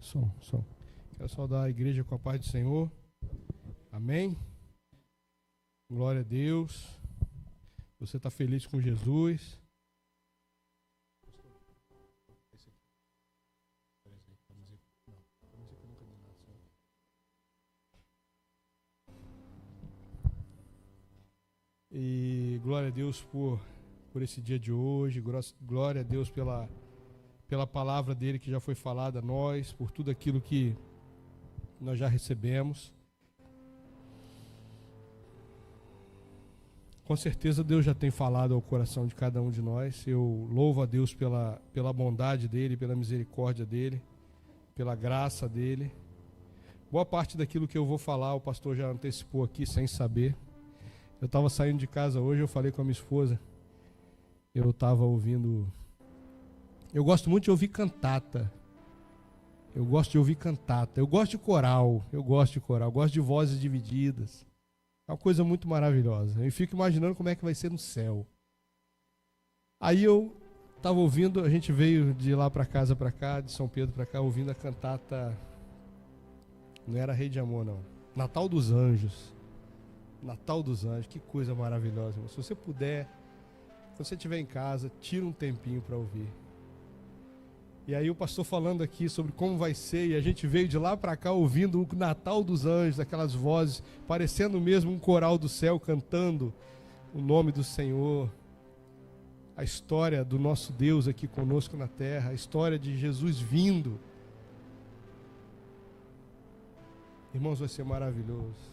Som. Quero saudar a igreja com a paz do Senhor. Amém. Glória a Deus. Você está feliz com Jesus? E glória a Deus por esse dia de hoje. Glória a Deus pela palavra dele que já foi falada a nós, por tudo aquilo que nós já recebemos. Com certeza Deus já tem falado ao coração de cada um de nós. Eu louvo a Deus pela bondade dele, pela misericórdia dele, pela graça dele. Boa parte daquilo que eu vou falar, o pastor já antecipou aqui sem saber. Eu estava saindo de casa hoje, eu falei com a minha esposa, eu estava ouvindo... Eu gosto muito de ouvir cantata. Eu gosto de coral. Eu gosto de vozes divididas. É uma coisa muito maravilhosa. Eu fico imaginando como é que vai ser no céu. Aí eu estava ouvindo, a gente veio de lá para casa para cá, de São Pedro para cá, ouvindo a cantata. Não era Rei de Amor, não. Natal dos Anjos. Natal dos Anjos, que coisa maravilhosa. Se você puder, quando você estiver em casa, tira um tempinho para ouvir. E aí o pastor falando aqui sobre como vai ser, e a gente veio de lá para cá ouvindo o Natal dos Anjos, aquelas vozes, parecendo mesmo um coral do céu cantando o nome do Senhor, a história do nosso Deus aqui conosco na terra, a história de Jesus vindo. Irmãos, vai ser maravilhoso,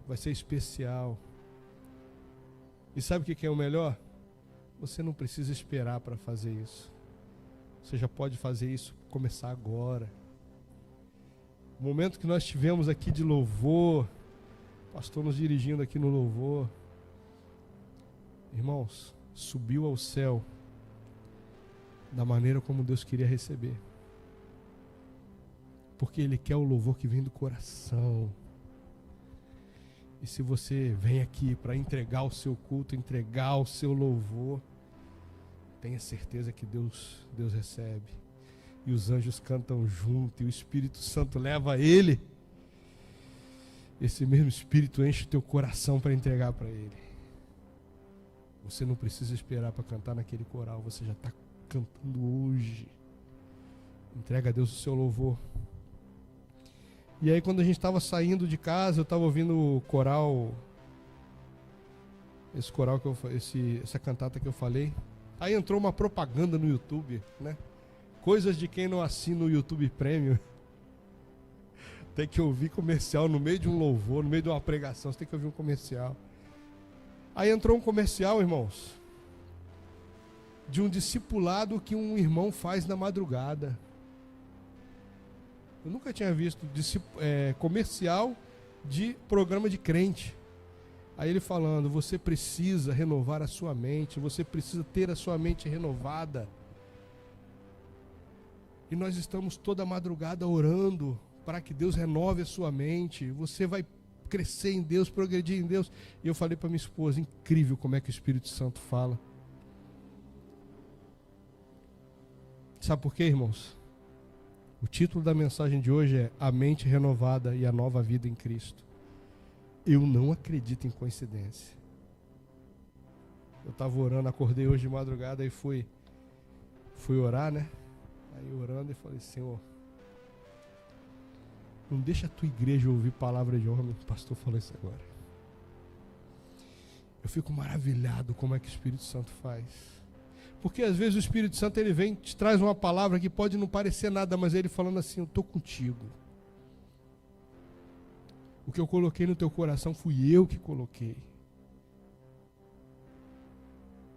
vai ser especial. E sabe o que é o melhor? Você não precisa esperar para fazer isso. Você já pode fazer isso, começar agora. O momento que nós tivemos aqui de louvor, o pastor nos dirigindo aqui no louvor, irmãos, subiu ao céu da maneira como Deus queria receber. Porque Ele quer o louvor que vem do coração. E se você vem aqui para entregar o seu culto, entregar o seu louvor, tenha certeza que Deus recebe. E os anjos cantam junto, e o Espírito Santo leva ele. Esse mesmo Espírito enche o teu coração para entregar para Ele. Você não precisa esperar para cantar naquele coral, você já está cantando hoje. Entrega a Deus o seu louvor. E aí quando a gente estava saindo de casa, eu estava ouvindo o coral, essa cantata que eu falei. Aí entrou uma propaganda no YouTube, né? Coisas de quem não assina o YouTube Premium. Tem que ouvir comercial no meio de um louvor, no meio de uma pregação, você tem que ouvir um comercial. Aí entrou um comercial, irmãos, de um discipulado que um irmão faz na madrugada. Eu nunca tinha visto comercial de programa de crente. Aí ele falando, você precisa renovar a sua mente, você precisa ter a sua mente renovada. E nós estamos toda madrugada orando para que Deus renove a sua mente. Você vai crescer em Deus, progredir em Deus. E eu falei para minha esposa, incrível como é que o Espírito Santo fala. Sabe por quê, irmãos? O título da mensagem de hoje é A Mente Renovada e a Nova Vida em Cristo. Eu não acredito em coincidência. Eu estava orando, acordei hoje de madrugada e fui orar, né? Aí orando e falei, Senhor, não deixa a tua igreja ouvir palavra de homem. O pastor falou isso agora. Eu fico maravilhado como é que o Espírito Santo faz. Porque às vezes o Espírito Santo ele vem, te traz uma palavra que pode não parecer nada, mas ele falando assim, eu estou contigo. O que eu coloquei no teu coração fui eu que coloquei.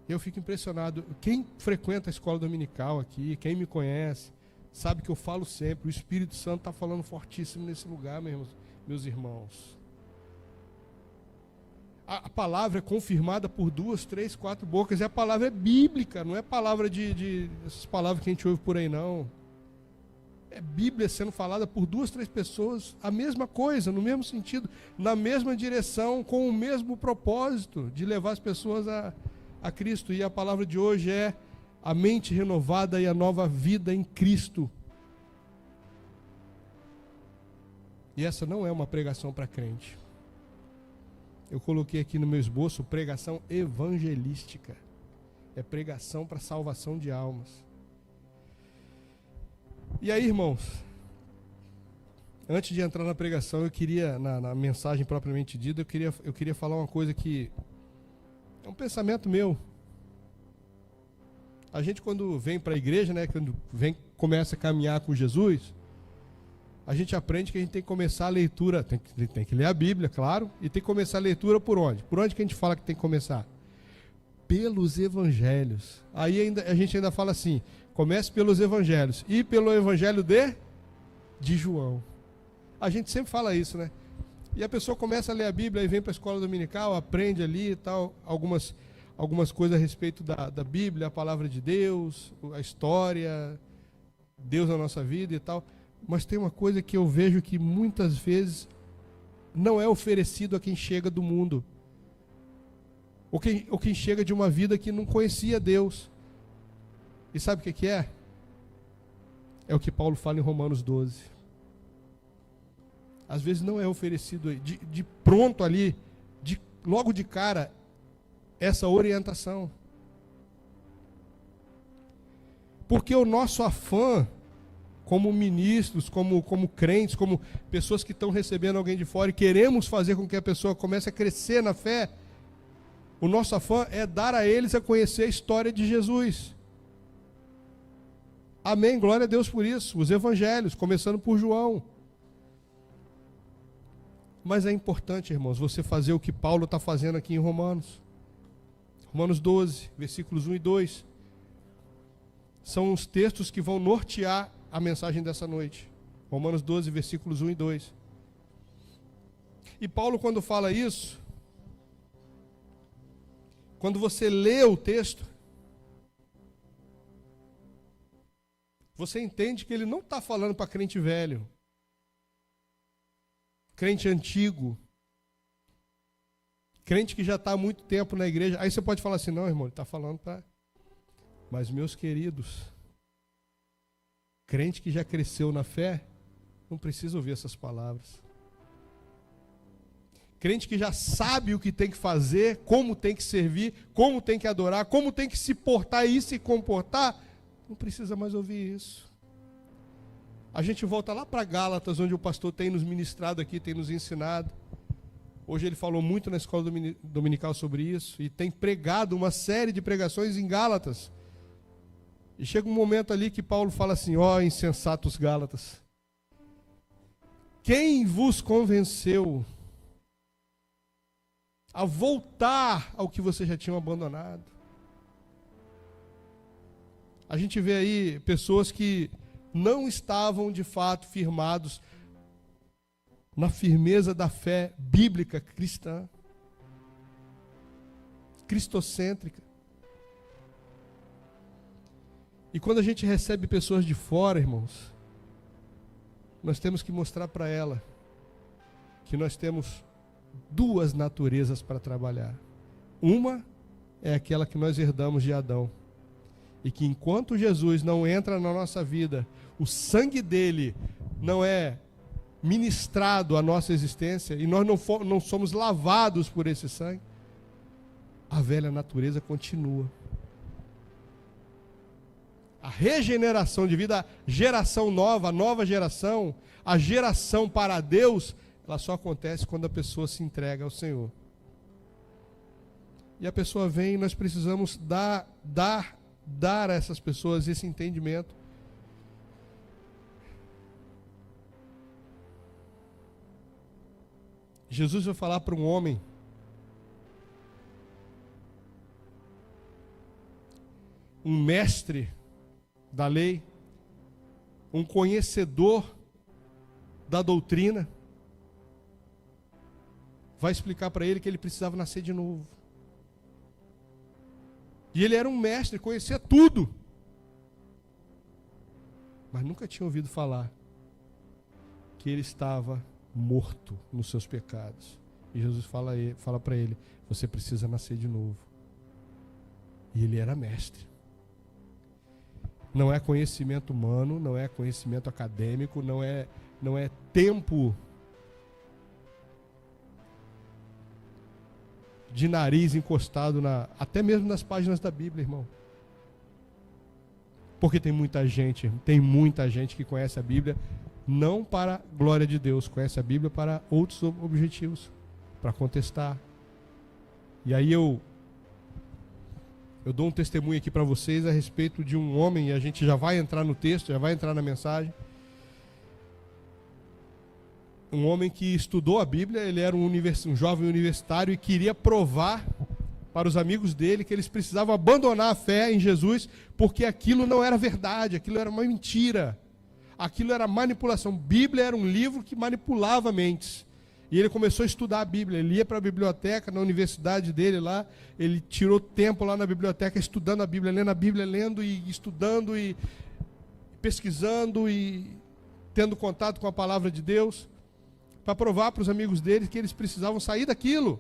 Eu fico impressionado. Quem frequenta a escola dominical aqui, quem me conhece, sabe que eu falo sempre. O Espírito Santo está falando fortíssimo nesse lugar, meus irmãos. A palavra é confirmada por 2, 3, 4 bocas. E a palavra é bíblica, não é palavra de essas palavras que a gente ouve por aí, não. É Bíblia sendo falada por 2, 3 pessoas, a mesma coisa, no mesmo sentido, na mesma direção, com o mesmo propósito de levar as pessoas a Cristo. E a palavra de hoje é a mente renovada e a nova vida em Cristo. E essa não é uma pregação para crente. Eu coloquei aqui no meu esboço pregação evangelística. É pregação para salvação de almas. E aí, irmãos, antes de entrar na pregação, eu queria, na mensagem propriamente dita, eu queria falar uma coisa que é um pensamento meu. A gente, quando vem para a igreja, né, quando começa a caminhar com Jesus, a gente aprende que a gente tem que começar a leitura, tem que ler a Bíblia, claro, e tem que começar a leitura por onde? Por onde que a gente fala que tem que começar? Pelos evangelhos. Aí a gente ainda fala assim, comece pelos evangelhos, e pelo evangelho de João. A gente sempre fala isso, né? E a pessoa começa a ler a Bíblia e vem para a escola dominical, aprende ali e tal, algumas coisas a respeito da Bíblia, a palavra de Deus, a história, Deus na nossa vida e tal. Mas tem uma coisa que eu vejo que muitas vezes não é oferecido a quem chega do mundo. Ou quem chega de uma vida que não conhecia Deus. E sabe o que é? É o que Paulo fala em Romanos 12. Às vezes não é oferecido de pronto ali, logo de cara, essa orientação. Porque o nosso afã, como ministros, como crentes, como pessoas que estão recebendo alguém de fora e queremos fazer com que a pessoa comece a crescer na fé, o nosso afã é dar a eles a conhecer a história de Jesus. Amém, glória a Deus por isso. Os evangelhos, começando por João. Mas é importante, irmãos, você fazer o que Paulo está fazendo aqui em Romanos. Romanos 12, versículos 1 e 2. São os textos que vão nortear a mensagem dessa noite. Romanos 12, versículos 1 e 2. E Paulo, quando fala isso, quando você lê o texto, você entende que ele não está falando para crente velho, crente antigo, crente que já está há muito tempo na igreja. Aí você pode falar assim, não, irmão, ele está falando para... Mas, meus queridos, crente que já cresceu na fé, não precisa ouvir essas palavras. Crente que já sabe o que tem que fazer, como tem que servir, como tem que adorar, como tem que se portar e se comportar, não precisa mais ouvir isso. A gente volta lá para Gálatas, onde o pastor tem nos ministrado aqui, tem nos ensinado. Hoje ele falou muito na escola dominical sobre isso e tem pregado uma série de pregações em Gálatas. E chega um momento ali que Paulo fala assim, ó, insensatos Gálatas, quem vos convenceu a voltar ao que vocês já tinham abandonado? A gente vê aí pessoas que não estavam de fato firmados na firmeza da fé bíblica cristã, cristocêntrica. E quando a gente recebe pessoas de fora, irmãos, nós temos que mostrar para ela que nós temos duas naturezas para trabalhar. Uma é aquela que nós herdamos de Adão. E que enquanto Jesus não entra na nossa vida, o sangue dele não é ministrado à nossa existência, e nós não somos lavados por esse sangue, a velha natureza continua. A regeneração de vida, a geração nova, a nova geração, a geração para Deus, ela só acontece quando a pessoa se entrega ao Senhor. E a pessoa vem e nós precisamos dar a essas pessoas esse entendimento. Jesus vai falar para um homem um mestre da lei, um conhecedor da doutrina, vai explicar para ele que ele precisava nascer de novo. E ele era um mestre, conhecia tudo, mas nunca tinha ouvido falar que ele estava morto nos seus pecados. E Jesus fala para ele, você precisa nascer de novo. E ele era mestre. Não é conhecimento humano, não é conhecimento acadêmico, não é tempo de nariz encostado até mesmo nas páginas da Bíblia, irmão. Porque tem muita gente que conhece a Bíblia não para a glória de Deus, conhece a Bíblia para outros objetivos, para contestar. E aí eu dou um testemunho aqui para vocês a respeito de um homem, e a gente já vai entrar no texto, já vai entrar na mensagem. Um homem que estudou a Bíblia, ele era um jovem universitário e queria provar para os amigos dele que eles precisavam abandonar a fé em Jesus, porque aquilo não era verdade, aquilo era uma mentira, aquilo era manipulação. Bíblia era um livro que manipulava mentes. E ele começou a estudar a Bíblia, ele ia para a biblioteca, na universidade dele lá, ele tirou tempo lá na biblioteca estudando a Bíblia, lendo e estudando e pesquisando e tendo contato com a palavra de Deus, para provar para os amigos dele que eles precisavam sair daquilo.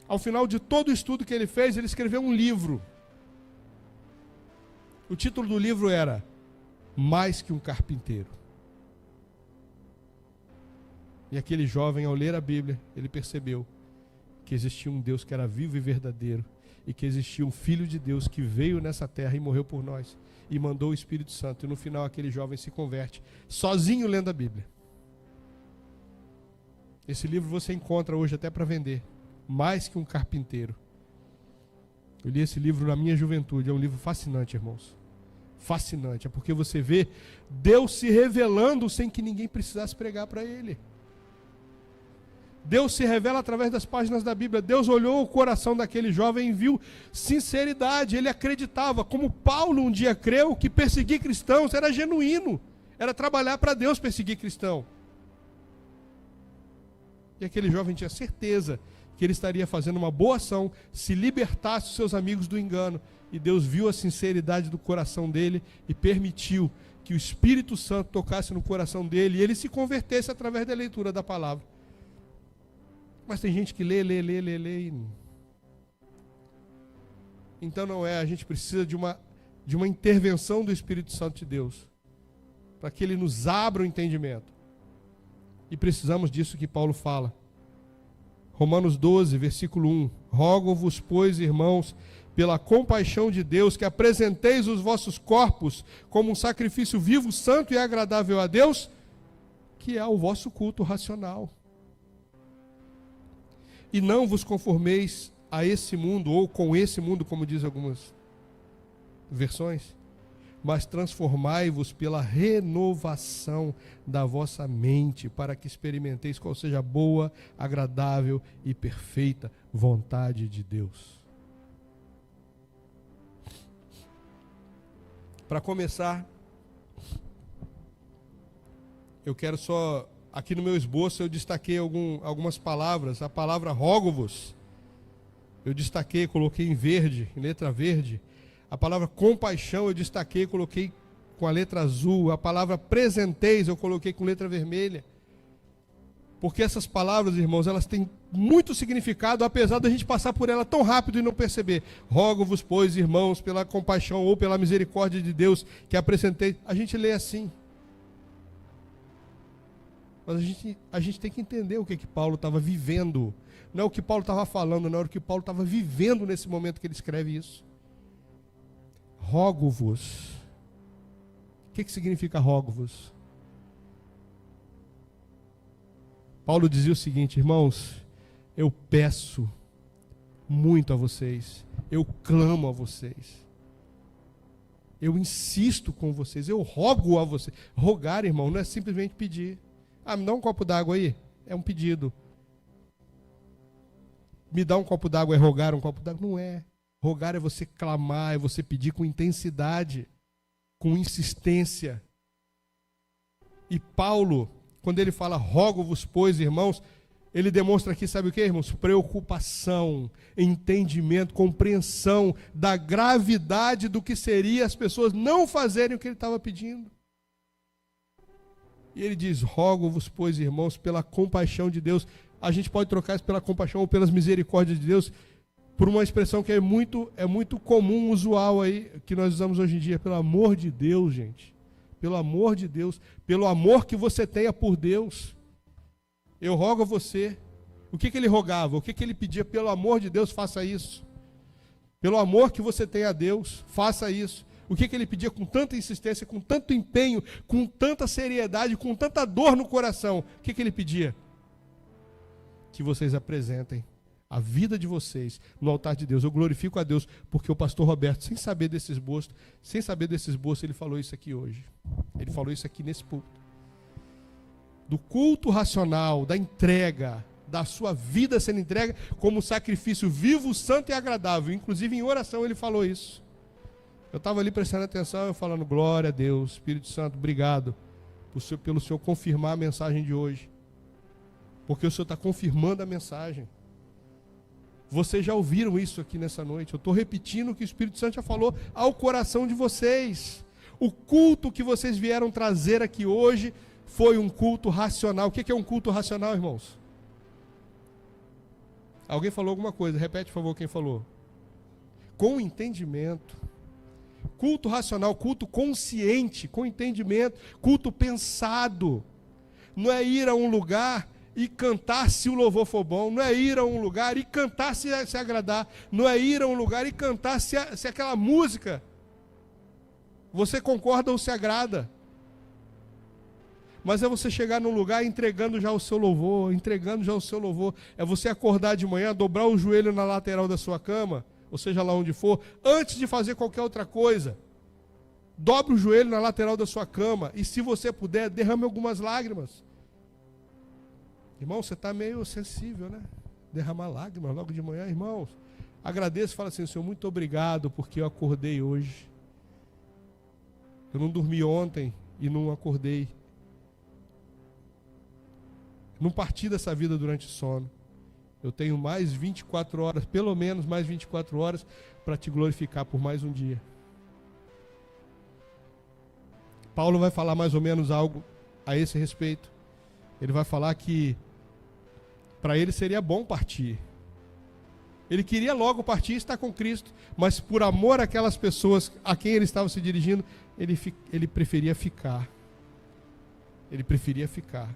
Ao final de todo o estudo que ele fez, ele escreveu um livro. O título do livro era Mais que um Carpinteiro. E aquele jovem, ao ler a Bíblia, ele percebeu que existia um Deus que era vivo e verdadeiro, e que existia um Filho de Deus que veio nessa terra e morreu por nós, e mandou o Espírito Santo. E no final aquele jovem se converte, sozinho lendo a Bíblia. Esse livro você encontra hoje até para vender. Mais que um Carpinteiro. Eu li esse livro na minha juventude, é um livro fascinante, irmãos. Fascinante, é porque você vê Deus se revelando sem que ninguém precisasse pregar para ele. Deus se revela através das páginas da Bíblia. Deus olhou o coração daquele jovem e viu sinceridade. Ele acreditava, como Paulo um dia creu, que perseguir cristãos era genuíno. Era trabalhar para Deus perseguir cristão. E aquele jovem tinha certeza que ele estaria fazendo uma boa ação se libertasse os seus amigos do engano. E Deus viu a sinceridade do coração dele e permitiu que o Espírito Santo tocasse no coração dele e ele se convertesse através da leitura da palavra. Mas tem gente que lê e... Então não é, a gente precisa de uma intervenção do Espírito Santo de Deus, para que ele nos abra o entendimento. E precisamos disso que Paulo fala. Romanos 12, versículo 1. Rogo-vos, pois, irmãos, pela compaixão de Deus, que apresenteis os vossos corpos como um sacrifício vivo, santo e agradável a Deus, que é o vosso culto racional. E não vos conformeis a esse mundo, ou com esse mundo, como diz algumas versões, mas transformai-vos pela renovação da vossa mente, para que experimenteis qual seja a boa, agradável e perfeita vontade de Deus. Para começar, eu quero só... Aqui no meu esboço eu destaquei algumas palavras. A palavra rogo-vos, eu destaquei, coloquei em verde, em letra verde. A palavra compaixão eu destaquei, coloquei com a letra azul. A palavra presenteis eu coloquei com letra vermelha. Porque essas palavras, irmãos, elas têm muito significado, apesar da gente passar por ela tão rápido e não perceber. Rogo-vos, pois, irmãos, pela compaixão ou pela misericórdia de Deus, que apresenteis. A gente lê assim. Mas a gente tem que entender o que Paulo estava vivendo. Não é o que Paulo estava falando, não é o que Paulo estava vivendo nesse momento que ele escreve isso. Rogo-vos. O que significa rogo-vos? Paulo dizia o seguinte, irmãos, eu peço muito a vocês, eu clamo a vocês, eu insisto com vocês, eu rogo a vocês. Rogar, irmão, não é simplesmente pedir. Ah, me dá um copo d'água aí. É um pedido. Me dá um copo d'água é rogar um copo d'água? Não é. Rogar é você clamar, é você pedir com intensidade, com insistência. E Paulo, quando ele fala rogo-vos, pois, irmãos, ele demonstra aqui, sabe o que, irmãos? Preocupação, entendimento, compreensão da gravidade do que seria as pessoas não fazerem o que ele estava pedindo. E ele diz, rogo-vos, pois, irmãos, pela compaixão de Deus. A gente pode trocar isso pela compaixão ou pelas misericórdias de Deus por uma expressão que é muito comum, usual aí, que nós usamos hoje em dia. Pelo amor de Deus, gente. Pelo amor de Deus. Pelo amor que você tenha por Deus. Eu rogo a você, O que ele rogava? O que ele pedia? Pelo amor de Deus, faça isso. Pelo amor que você tem a Deus, faça isso. O que ele pedia com tanta insistência, com tanto empenho, com tanta seriedade, com tanta dor no coração? O que ele pedia? Que vocês apresentem a vida de vocês no altar de Deus. Eu glorifico a Deus, porque o pastor Roberto, sem saber desse esboço, ele falou isso aqui hoje. Ele falou isso aqui nesse púlpito. Do culto racional, da entrega, da sua vida sendo entregue como sacrifício vivo, santo e agradável. Inclusive em oração ele falou isso. Eu estava ali prestando atenção, eu falando, glória a Deus, Espírito Santo, obrigado pelo Senhor confirmar a mensagem de hoje. Porque o Senhor está confirmando a mensagem. Vocês já ouviram isso aqui nessa noite. Eu estou repetindo o que o Espírito Santo já falou ao coração de vocês. O culto que vocês vieram trazer aqui hoje foi um culto racional. O que é um culto racional, irmãos? Alguém falou alguma coisa? Repete, por favor, quem falou. Com entendimento. Culto racional, culto consciente, com entendimento, culto pensado. Não é ir a um lugar e cantar se o louvor for bom, não é ir a um lugar e cantar se agradar, não é ir a um lugar e cantar se aquela música você concorda ou se agrada. Mas é você chegar num lugar entregando já o seu louvor, é você acordar de manhã, dobrar o joelho na lateral da sua cama, ou seja lá onde for, antes de fazer qualquer outra coisa, dobre o joelho na lateral da sua cama, e se você puder, derrame algumas lágrimas. Irmão, você está meio sensível, né? Derramar lágrimas logo de manhã, irmãos. Agradeço e fala assim, Senhor, muito obrigado porque eu acordei hoje. Eu não dormi ontem e não acordei. Não parti dessa vida durante o sono. Eu tenho mais 24 horas, pelo menos mais 24 horas, para te glorificar por mais um dia. Paulo vai falar mais ou menos algo a esse respeito. Ele vai falar que para ele seria bom partir. Ele queria logo partir e estar com Cristo, mas por amor àquelas pessoas a quem ele estava se dirigindo, ele preferia ficar. Ele preferia ficar.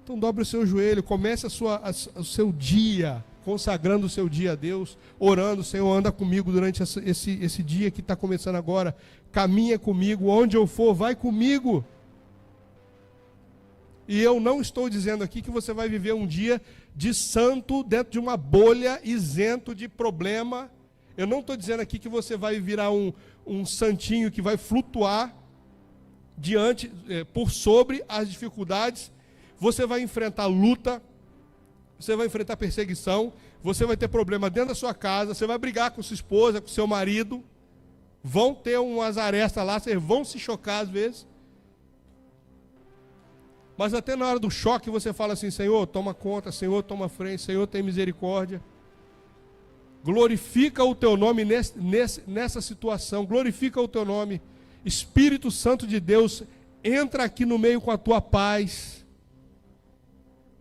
Então dobre o seu joelho, comece o seu dia, consagrando o seu dia a Deus, orando, Senhor, anda comigo durante esse dia que está começando agora, caminha comigo, onde eu for, vai comigo. E eu não estou dizendo aqui que você vai viver um dia de santo dentro de uma bolha, isento de problema. Eu não estou dizendo aqui que você vai virar um santinho que vai flutuar por sobre as dificuldades. Você vai enfrentar luta, você vai enfrentar perseguição, você vai ter problema dentro da sua casa, você vai brigar com sua esposa, com seu marido, vão ter umas arestas lá, vocês vão se chocar às vezes. Mas até na hora do choque você fala assim, Senhor, toma conta, Senhor, toma frente, Senhor, tem misericórdia. Glorifica o teu nome nessa situação, glorifica o teu nome. Espírito Santo de Deus, entra aqui no meio com a tua paz.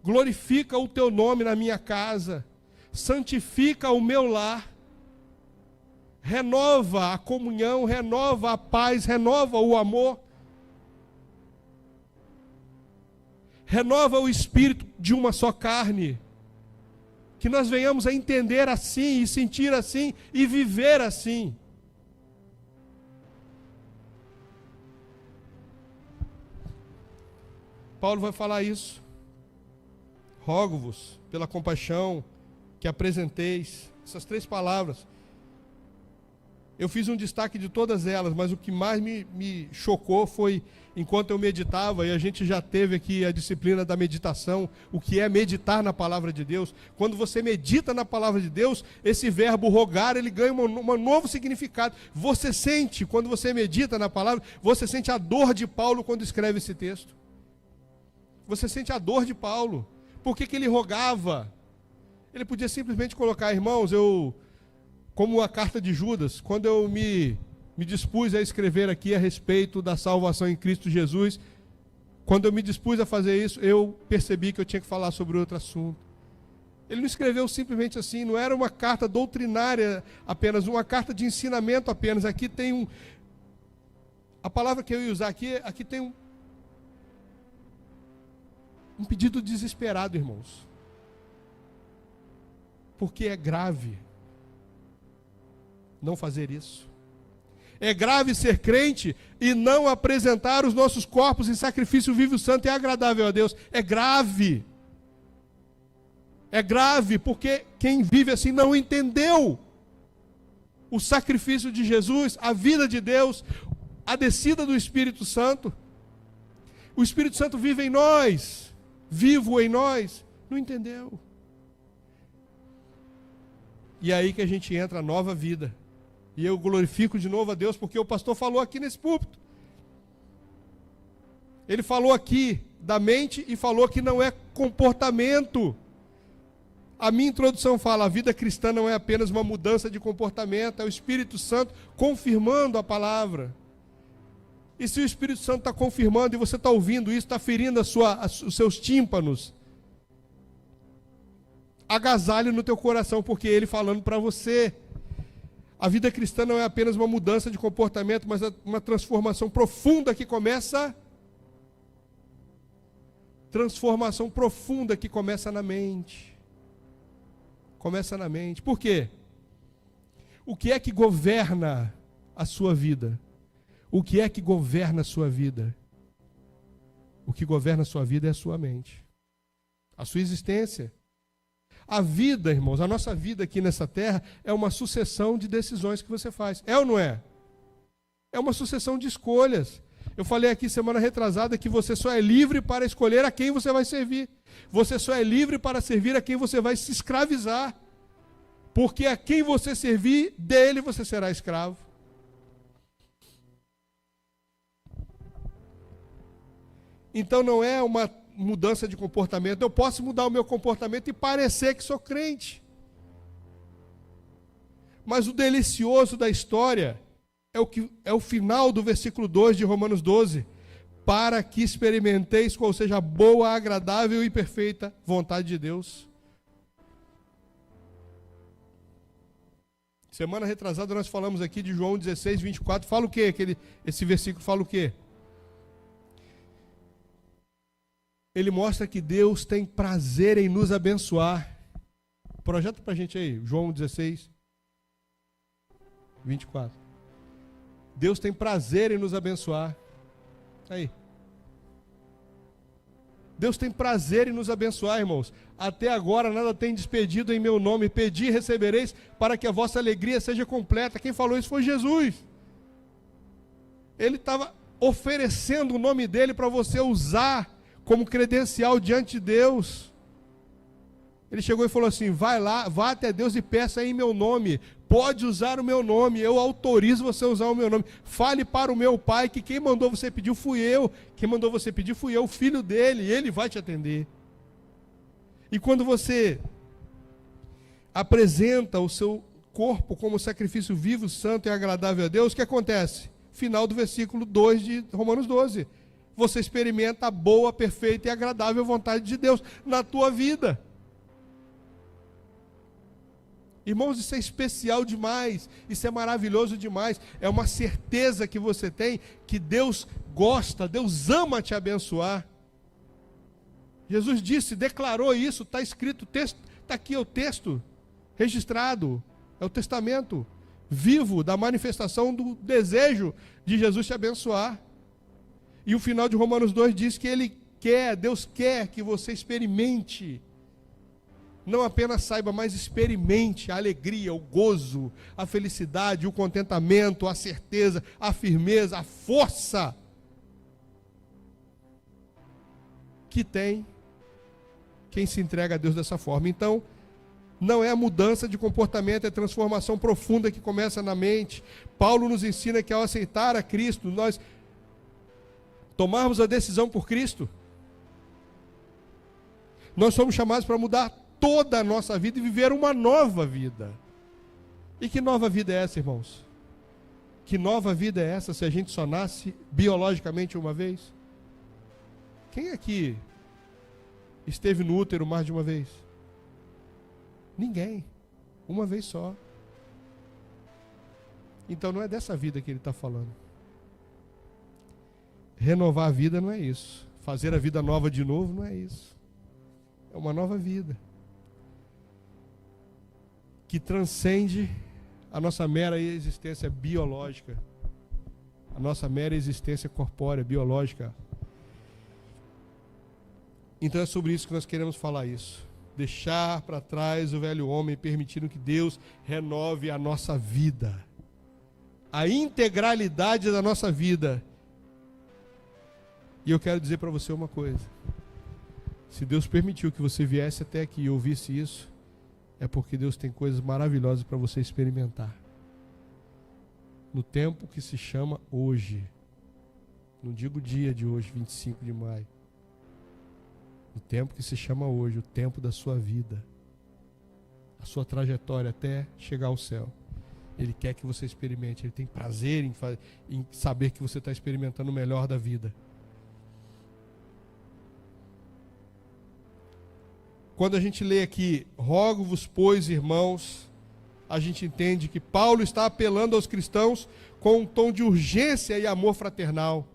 Glorifica o teu nome na minha casa. Santifica o meu lar. Renova a comunhão, renova a paz, renova o amor. Renova o espírito de uma só carne. Que nós venhamos a entender assim, e sentir assim, e viver assim. Paulo vai falar isso. Rogo-vos pela compaixão que apresenteis. Essas 3 palavras. Eu fiz um destaque de todas elas, mas o que mais me chocou foi enquanto eu meditava, e a gente já teve aqui a disciplina da meditação, o que é meditar na palavra de Deus. Quando você medita na palavra de Deus, esse verbo rogar, ele ganha um novo significado. Você sente, quando você medita na palavra, você sente a dor de Paulo quando escreve esse texto. Você sente a dor de Paulo. Por que ele rogava? Ele podia simplesmente colocar, irmãos, como a carta de Judas, quando eu me dispus a escrever aqui a respeito da salvação em Cristo Jesus, quando eu me dispus a fazer isso, eu percebi que eu tinha que falar sobre outro assunto. Ele não escreveu simplesmente assim, não era uma carta doutrinária apenas, uma carta de ensinamento apenas. Aqui tem a palavra que eu ia usar aqui tem um pedido desesperado, irmãos. Porque é grave não fazer isso. É grave ser crente e não apresentar os nossos corpos em sacrifício vivo, santo e agradável a Deus. É grave. É grave porque quem vive assim não entendeu o sacrifício de Jesus, a vida de Deus, a descida do Espírito Santo. O Espírito Santo vive em nós, vivo em nós. Não entendeu. E é aí que a gente entra a nova vida. E eu glorifico de novo a Deus, porque o pastor falou aqui nesse púlpito. Ele falou aqui da mente e falou que não é comportamento. A minha introdução fala, a vida cristã não é apenas uma mudança de comportamento, é o Espírito Santo confirmando a palavra. E se o Espírito Santo está confirmando e você está ouvindo isso, está ferindo os seus tímpanos, agasalhe no teu coração, porque ele falando para você. A vida cristã não é apenas uma mudança de comportamento, mas uma transformação profunda que começa. Transformação profunda que começa na mente. Começa na mente. Por quê? O que é que governa a sua vida? O que é que governa a sua vida? O que governa a sua vida é a sua mente. A sua existência. A vida, irmãos, a nossa vida aqui nessa terra é uma sucessão de decisões que você faz. É ou não é? É uma sucessão de escolhas. Eu falei aqui semana retrasada que você só é livre para escolher a quem você vai servir. Você só é livre para servir a quem você vai se escravizar. Porque a quem você servir, dele você será escravo. Então não é uma mudança de comportamento. Eu posso mudar o meu comportamento e parecer que sou crente. Mas o delicioso da história é o final do versículo 2 de Romanos 12. Para que experimenteis qual seja a boa, agradável e perfeita vontade de Deus. Semana retrasada nós falamos aqui de João 16, 24. Fala o quê? Esse versículo fala o quê? Ele mostra que Deus tem prazer em nos abençoar. Projeta para a gente aí, João 16, 24. Deus tem prazer em nos abençoar. Aí. Deus tem prazer em nos abençoar, irmãos. Até agora nada tem despedido em meu nome. Pedi e recebereis para que a vossa alegria seja completa. Quem falou isso foi Jesus. Ele estava oferecendo o nome dele para você usar como credencial diante de Deus. Ele chegou e falou assim, vai lá, vá até Deus e peça em meu nome. Pode usar o meu nome, eu autorizo você a usar o meu nome. Fale para o meu pai que quem mandou você pedir fui eu. Quem mandou você pedir fui eu, o filho dele, e ele vai te atender. E quando você apresenta o seu corpo como sacrifício vivo, santo e agradável a Deus, o que acontece? Final do versículo 2 de Romanos 12. Você experimenta a boa, perfeita e agradável vontade de Deus na tua vida. Irmãos, isso é especial demais, isso é maravilhoso demais, é uma certeza que você tem que Deus gosta, Deus ama te abençoar. Jesus disse, declarou isso, está escrito, está aqui o texto registrado, é o testamento vivo da manifestação do desejo de Jesus te abençoar. E o final de Romanos 2 diz que Deus quer que você experimente. Não apenas saiba, mas experimente a alegria, o gozo, a felicidade, o contentamento, a certeza, a firmeza, a força que tem quem se entrega a Deus dessa forma. Então, não é a mudança de comportamento, é a transformação profunda que começa na mente. Paulo nos ensina que ao aceitar a Cristo, nós tomarmos a decisão por Cristo, nós somos chamados para mudar toda a nossa vida e viver uma nova vida. E que nova vida é essa, irmãos? Que nova vida é essa se a gente só nasce biologicamente uma vez? Quem aqui esteve no útero mais de uma vez? Ninguém. Uma vez só. Então não é dessa vida que ele está falando. Renovar a vida não é isso. Fazer a vida nova de novo não é isso. É uma nova vida. que transcende a nossa mera existência biológica, a nossa mera existência corpórea, biológica. Então é sobre isso que nós queremos falar isso. Deixar para trás o velho homem, permitindo que Deus renove a nossa vida, a integralidade da nossa vida. E eu quero dizer para você uma coisa: se Deus permitiu que você viesse até aqui e ouvisse isso, é porque Deus tem coisas maravilhosas para você experimentar. No tempo que se chama hoje. Não digo o dia de hoje, 25 de maio. O tempo que se chama hoje, o tempo da sua vida. A sua trajetória até chegar ao céu. Ele quer que você experimente. Ele tem prazer em saber que você está experimentando o melhor da vida. Quando a gente lê aqui, rogo-vos, pois, irmãos, a gente entende que Paulo está apelando aos cristãos com um tom de urgência e amor fraternal.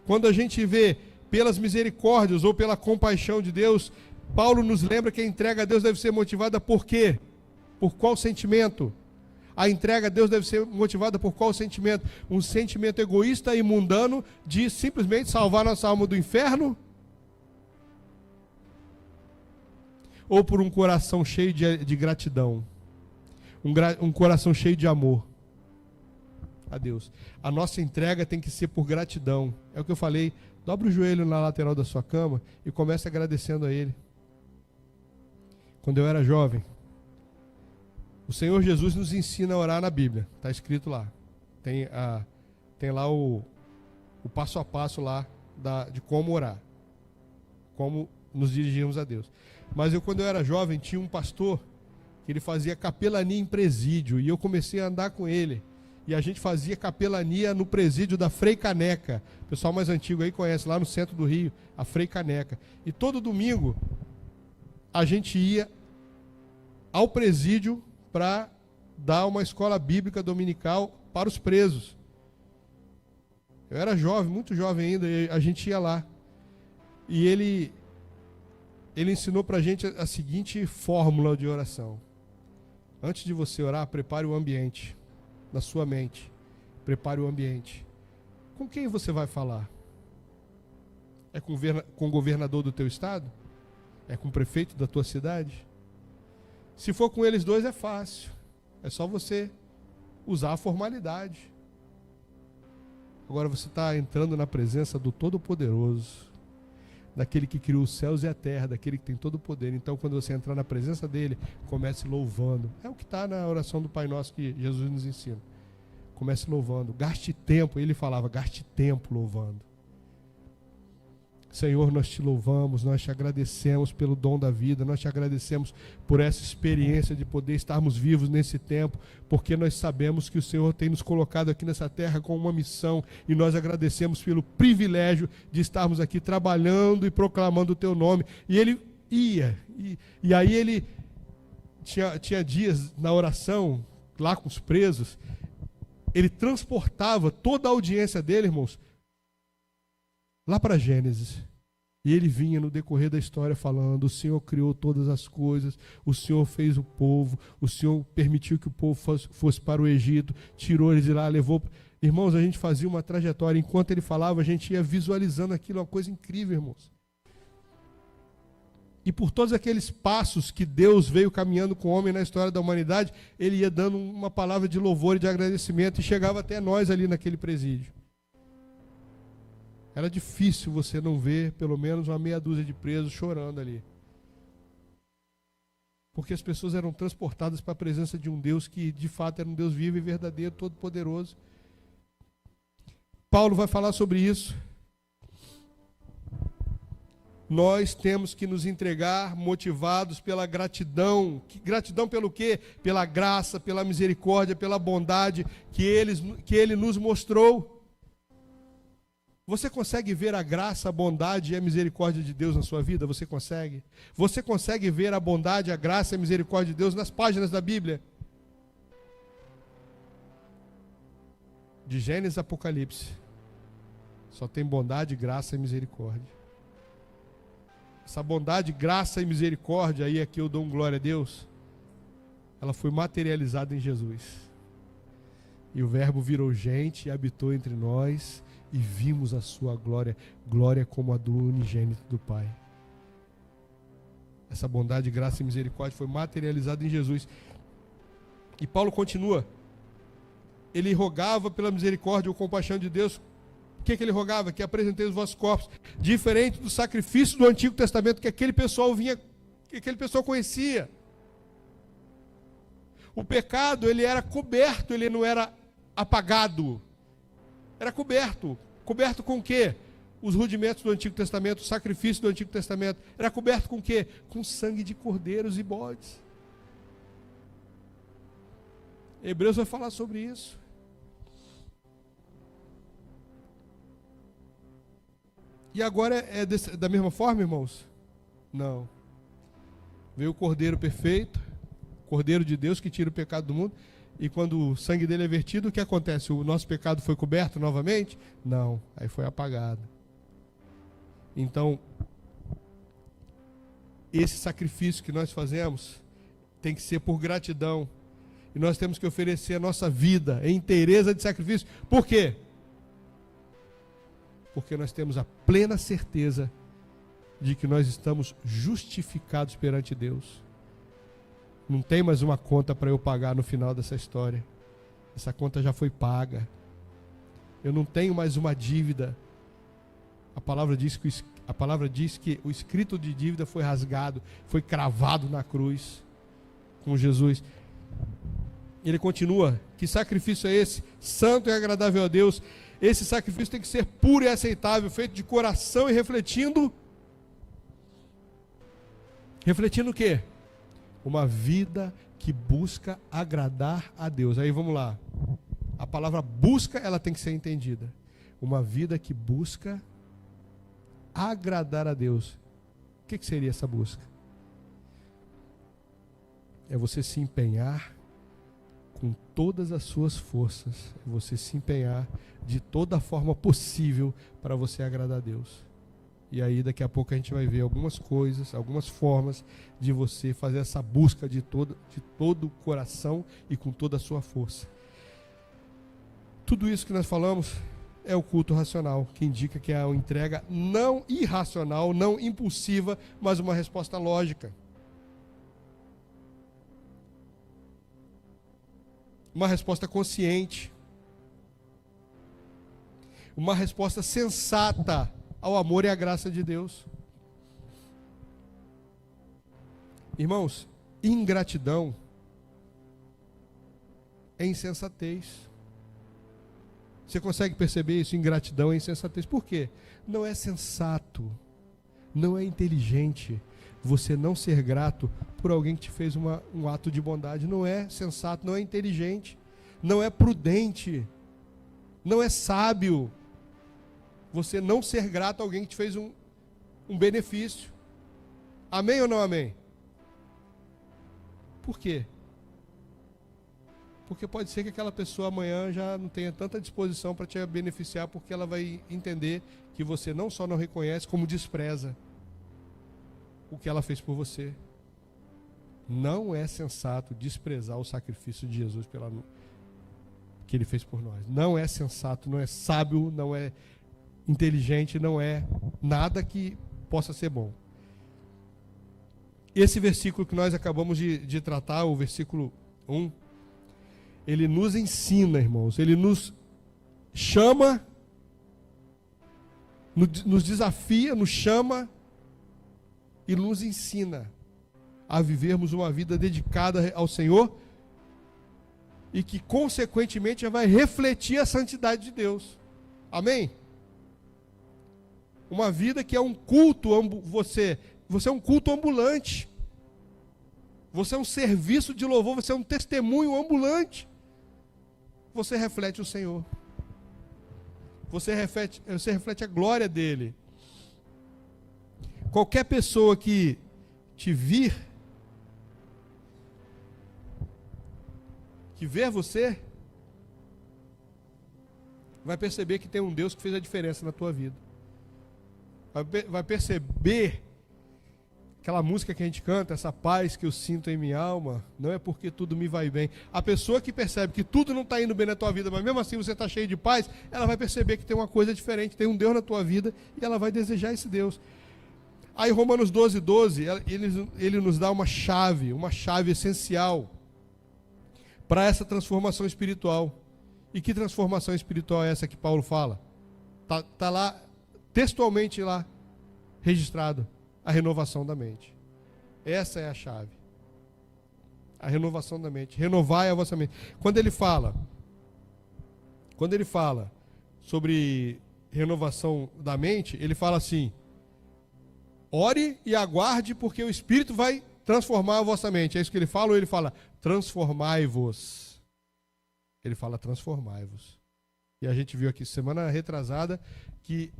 Quando a gente vê pelas misericórdias ou pela compaixão de Deus, Paulo nos lembra que a entrega a Deus deve ser motivada por quê? Por qual sentimento? A entrega a Deus deve ser motivada por qual sentimento? Um sentimento egoísta e mundano de simplesmente salvar nossa alma do inferno? Ou por um coração cheio de gratidão? Um coração cheio de amor a Deus. A nossa entrega tem que ser por gratidão. É o que eu falei. Dobra o joelho na lateral da sua cama e comece agradecendo a Ele. Quando eu era jovem, o Senhor Jesus nos ensina a orar na Bíblia. Está escrito lá. Tem lá o passo a passo lá de como orar. Como nos dirigirmos a Deus. Mas quando eu era jovem, tinha um pastor que ele fazia capelania em presídio. E eu comecei a andar com ele. E a gente fazia capelania no presídio da Frei Caneca. O pessoal mais antigo aí conhece, lá no centro do Rio, a Frei Caneca. E todo domingo a gente ia ao presídio para dar uma escola bíblica dominical para os presos. Eu era jovem, muito jovem ainda, e a gente ia lá. E ele ensinou para a gente a seguinte fórmula de oração. Antes de você orar, prepare o ambiente. Na sua mente, prepare o ambiente. Com quem você vai falar? É com o governador do teu estado? É com o prefeito da tua cidade? Se for com eles dois é fácil. É só você usar a formalidade. Agora você está entrando na presença do Todo-Poderoso, daquele que criou os céus e a terra, daquele que tem todo o poder. Então, quando você entrar na presença dele, comece louvando. É o que está na oração do Pai Nosso que Jesus nos ensina. Comece louvando. Gaste tempo. Ele falava, gaste tempo louvando. Senhor, nós te louvamos, nós te agradecemos pelo dom da vida, nós te agradecemos por essa experiência de poder estarmos vivos nesse tempo, porque nós sabemos que o Senhor tem nos colocado aqui nessa terra com uma missão, e nós agradecemos pelo privilégio de estarmos aqui trabalhando e proclamando o teu nome. E ele ia, e aí ele tinha dias na oração, lá com os presos, ele transportava toda a audiência dele, irmãos, lá para Gênesis. E ele vinha no decorrer da história falando, o Senhor criou todas as coisas, o Senhor fez o povo, o Senhor permitiu que o povo fosse para o Egito, tirou eles de lá, levou... Irmãos, a gente fazia uma trajetória, enquanto ele falava, a gente ia visualizando aquilo, uma coisa incrível, irmãos. E por todos aqueles passos que Deus veio caminhando com o homem na história da humanidade, ele ia dando uma palavra de louvor e de agradecimento e chegava até nós ali naquele presídio. Era difícil você não ver pelo menos uma meia dúzia de presos chorando ali. Porque as pessoas eram transportadas para a presença de um Deus que de fato era um Deus vivo e verdadeiro, todo-poderoso. Paulo vai falar sobre isso. Nós temos que nos entregar motivados pela gratidão. Gratidão pelo quê? Pela graça, pela misericórdia, pela bondade que ele nos mostrou. Você consegue ver a graça, a bondade e a misericórdia de Deus na sua vida? Você consegue? Você consegue ver a bondade, a graça e a misericórdia de Deus nas páginas da Bíblia? De Gênesis a Apocalipse. Só tem bondade, graça e misericórdia. Essa bondade, graça e misericórdia, aí é que eu dou glória a Deus. ela foi materializada em Jesus. E o Verbo virou gente e habitou entre nós, e vimos a sua glória, glória como a do unigênito do Pai. Essa bondade, graça e misericórdia foi materializada em Jesus. E Paulo continua. Ele rogava pela misericórdia ou compaixão de Deus. O que ele rogava? Que apresentei os vossos corpos, diferente do sacrifício do Antigo Testamento que aquele pessoal conhecia. O pecado, ele era coberto, ele não era apagado. Era coberto. Coberto com o quê? Os rudimentos do Antigo Testamento, o sacrifício do Antigo Testamento. Era coberto com o quê? Com sangue de cordeiros e bodes. Hebreus vai falar sobre isso. E agora da mesma forma, irmãos? Não. Veio o Cordeiro perfeito, Cordeiro de Deus que tira o pecado do mundo. E quando o sangue dele é vertido, o que acontece? O nosso pecado foi coberto novamente? Não, aí foi apagado. Então, esse sacrifício que nós fazemos tem que ser por gratidão. E nós temos que oferecer a nossa vida em inteireza de sacrifício. Por quê? Porque nós temos a plena certeza de que nós estamos justificados perante Deus. Não tem mais uma conta para eu pagar no final dessa história. Essa conta já foi paga. Eu não tenho mais uma dívida. A palavra diz que o escrito de dívida foi rasgado, foi cravado na cruz com Jesus. Ele continua: que sacrifício é esse? Santo e agradável a Deus. Esse sacrifício tem que ser puro e aceitável, feito de coração e refletindo o quê? Uma vida que busca agradar a Deus. Aí vamos lá. A palavra busca, ela tem que ser entendida. Uma vida que busca agradar a Deus. O que seria essa busca? É você se empenhar com todas as suas forças. É você se empenhar de toda a forma possível para você agradar a Deus. E aí daqui a pouco a gente vai ver algumas coisas, algumas formas de você fazer essa busca de todo o coração e com toda a sua força. Tudo isso que nós falamos é o culto racional, que indica que é uma entrega não irracional, não impulsiva, mas uma resposta lógica. Uma resposta consciente. Uma resposta sensata ao amor e à graça de Deus. Irmãos, ingratidão é insensatez. Você consegue perceber isso? Ingratidão é insensatez. Por quê? Não é sensato, não é inteligente você não ser grato por alguém que te fez um ato de bondade. Não é sensato, não é inteligente, não é prudente, não é sábio você não ser grato a alguém que te fez um benefício. Amém ou não amém? Por quê? Porque pode ser que aquela pessoa amanhã já não tenha tanta disposição para te beneficiar, porque ela vai entender que você não só não reconhece, como despreza o que ela fez por você. Não é sensato desprezar o sacrifício de Jesus que ele fez por nós. Não é sensato, não é sábio, não é inteligente, não é nada que possa ser bom. Esse versículo que nós acabamos de tratar, o versículo 1, ele nos ensina, irmãos, ele nos chama, nos desafia, nos chama e nos ensina a vivermos uma vida dedicada ao Senhor e que, consequentemente, já vai refletir a santidade de Deus. Amém? Uma vida que é um culto, você é um culto ambulante. Você é um serviço de louvor, você é um testemunho ambulante. Você reflete o Senhor. Você reflete a glória dele. Qualquer pessoa que te vir, que ver você, vai perceber que tem um Deus que fez a diferença na tua vida. Vai perceber Aquela música que a gente canta, essa paz que eu sinto em minha alma, não é porque tudo me vai bem. A pessoa que percebe que tudo não está indo bem na tua vida, mas mesmo assim você está cheio de paz, ela vai perceber que tem uma coisa diferente, tem um Deus na tua vida, e ela vai desejar esse Deus. Aí Romanos 12, ele nos dá uma chave essencial para essa transformação espiritual. E que transformação espiritual é essa que Paulo fala? Tá lá, textualmente lá, registrado. A renovação da mente. Essa é a chave. A renovação da mente. Renovai a vossa mente. Quando ele fala sobre renovação da mente, ele fala assim: ore e aguarde, porque o Espírito vai transformar a vossa mente. É isso que ele fala, ou ele fala transformai-vos? Ele fala transformai-vos. E a gente viu aqui semana retrasada que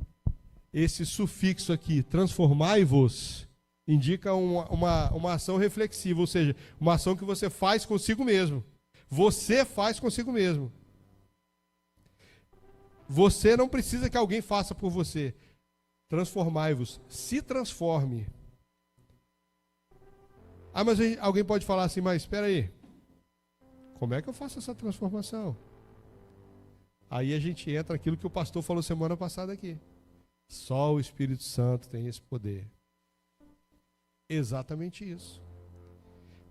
esse sufixo aqui, transformai-vos, indica uma ação reflexiva, ou seja, uma ação que você faz consigo mesmo. Você faz consigo mesmo. Você não precisa que alguém faça por você. Transformai-vos. Se transforme. Ah, mas alguém pode falar assim, mas espera aí. Como é que eu faço essa transformação? Aí a gente entra naquilo que o pastor falou semana passada aqui. Só o Espírito Santo tem esse poder. Exatamente isso.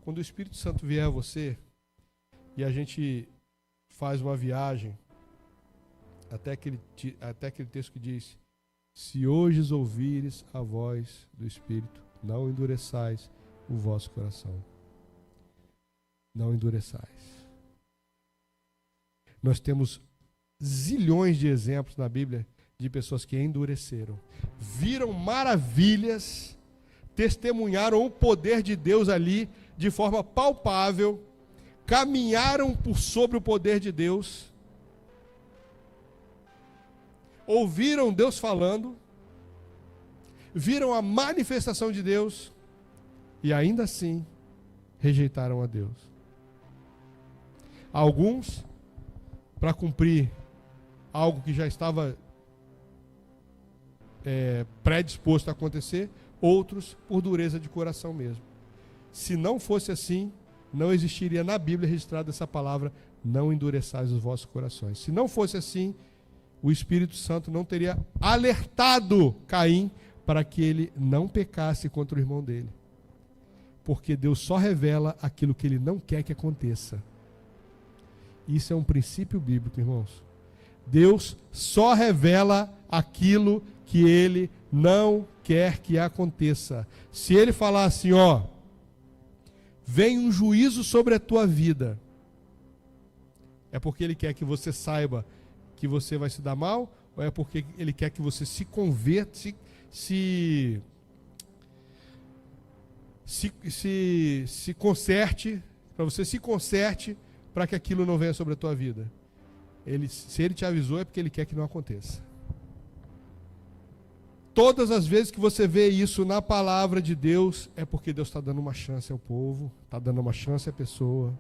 Quando o Espírito Santo vier a você, e a gente faz uma viagem, até aquele texto que diz: se hoje ouvires a voz do Espírito, não endureçais o vosso coração. Não endureçais. Nós temos zilhões de exemplos na Bíblia de pessoas que endureceram, viram maravilhas, testemunharam o poder de Deus ali de forma palpável, caminharam por sobre o poder de Deus, ouviram Deus falando, viram a manifestação de Deus e ainda assim rejeitaram a Deus. Alguns, para cumprir algo que já estava predisposto a acontecer, outros por dureza de coração mesmo. Se não fosse assim, não existiria na Bíblia registrada essa palavra: não endureçais os vossos corações. Se não fosse assim, o Espírito Santo não teria alertado Caim para que ele não pecasse contra o irmão dele. Porque Deus só revela aquilo que ele não quer que aconteça. Isso é um princípio bíblico, irmãos. Deus só revela aquilo que ele não quer que aconteça. Se ele falar assim, ó, vem um juízo sobre a tua vida, é porque ele quer que você saiba que você vai se dar mal, ou é porque ele quer que você se converta, se conserte, para você se conserte, para que aquilo não venha sobre a tua vida. Se ele te avisou, é porque ele quer que não aconteça. Todas as vezes que você vê isso na palavra de Deus, é porque Deus está dando uma chance ao povo, está dando uma chance à pessoa.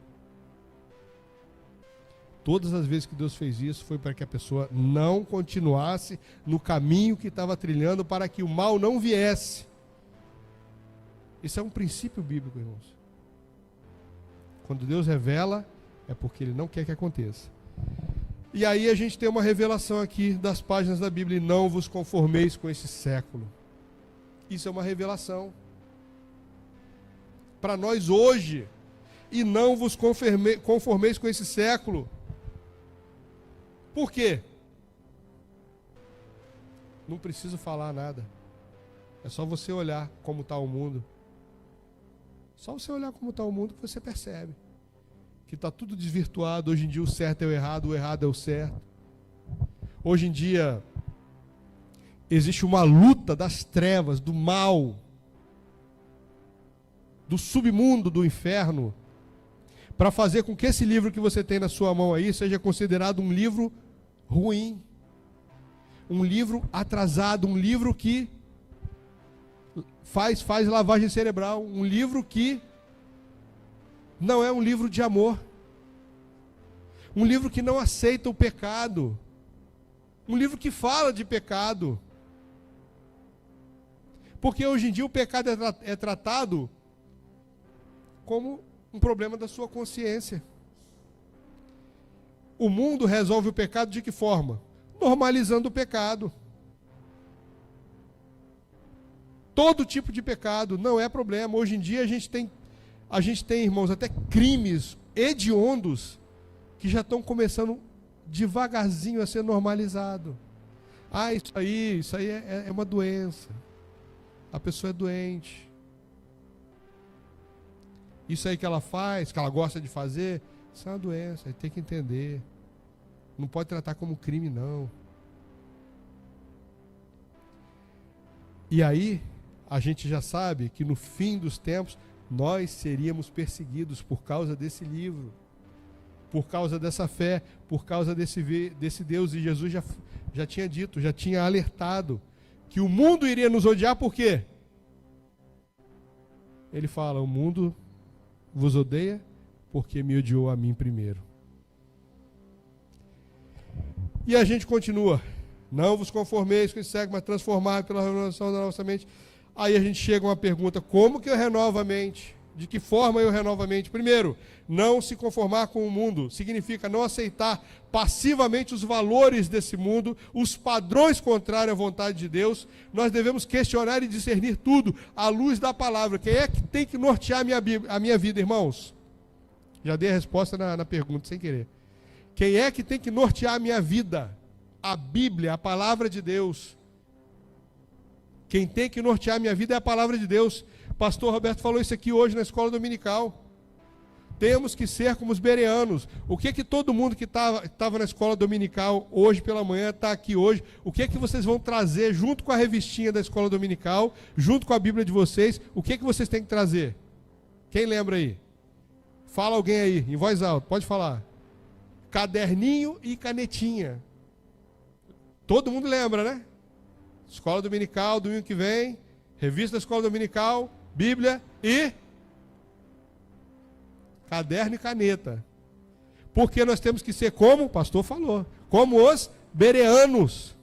Todas as vezes que Deus fez isso, foi para que a pessoa não continuasse no caminho que estava trilhando, para que o mal não viesse. Isso é um princípio bíblico, irmãos. Quando Deus revela, é porque Ele não quer que aconteça. E aí a gente tem uma revelação aqui das páginas da Bíblia: e não vos conformeis com esse século. Isso é uma revelação para nós hoje. E não vos conformeis com esse século. Por quê? Não preciso falar nada. É só você olhar como está o mundo. Só você olhar como está o mundo que você percebe que está tudo desvirtuado. Hoje em dia o certo é o errado é o certo. Hoje em dia existe uma luta das trevas, do mal, do submundo, do inferno, para fazer com que esse livro que você tem na sua mão aí seja considerado um livro ruim, um livro atrasado, um livro que faz lavagem cerebral, um livro que não é um livro de amor, um livro que não aceita o pecado, um livro que fala de pecado. Porque hoje em dia o pecado é tratado como um problema da sua consciência. O mundo resolve o pecado de que forma? Normalizando o pecado. Todo tipo de pecado não é problema. Hoje em dia a gente tem, irmãos, até crimes hediondos que já estão começando devagarzinho a ser normalizado. Ah, isso aí é uma doença. A pessoa é doente. Isso aí que ela faz, que ela gosta de fazer, isso é uma doença, aí tem que entender. Não pode tratar como crime, não. E aí, a gente já sabe que no fim dos tempos, nós seríamos perseguidos por causa desse livro, por causa dessa fé, por causa desse Deus. E Jesus já tinha dito, já tinha alertado que o mundo iria nos odiar, por quê? Ele fala, o mundo vos odeia porque me odiou a mim primeiro. E a gente continua. Não vos conformeis com esse século, mas transformai pela renovação da nossa mente. Aí a gente chega a uma pergunta, como que eu renovo a mente? De que forma eu renovo a mente? Primeiro, não se conformar com o mundo. Significa não aceitar passivamente os valores desse mundo, os padrões contrários à vontade de Deus. Nós devemos questionar e discernir tudo à luz da palavra. Quem é que tem que nortear a minha vida, irmãos? Já dei a resposta na pergunta, sem querer. Quem é que tem que nortear a minha vida? A Bíblia, a palavra de Deus. Quem tem que nortear a minha vida é a palavra de Deus. Pastor Roberto falou isso aqui hoje na escola dominical. Temos que ser como os bereanos. O que todo mundo que estava na escola dominical hoje pela manhã, está aqui hoje, o que vocês vão trazer junto com a revistinha da escola dominical, junto com a Bíblia de vocês, o que vocês têm que trazer? Quem lembra aí? Fala alguém aí, em voz alta, pode falar. Caderninho e canetinha. Todo mundo lembra, né? Escola dominical, domingo que vem, revista da escola dominical, Bíblia e caderno e caneta. Porque nós temos que ser como o pastor falou, como os bereanos.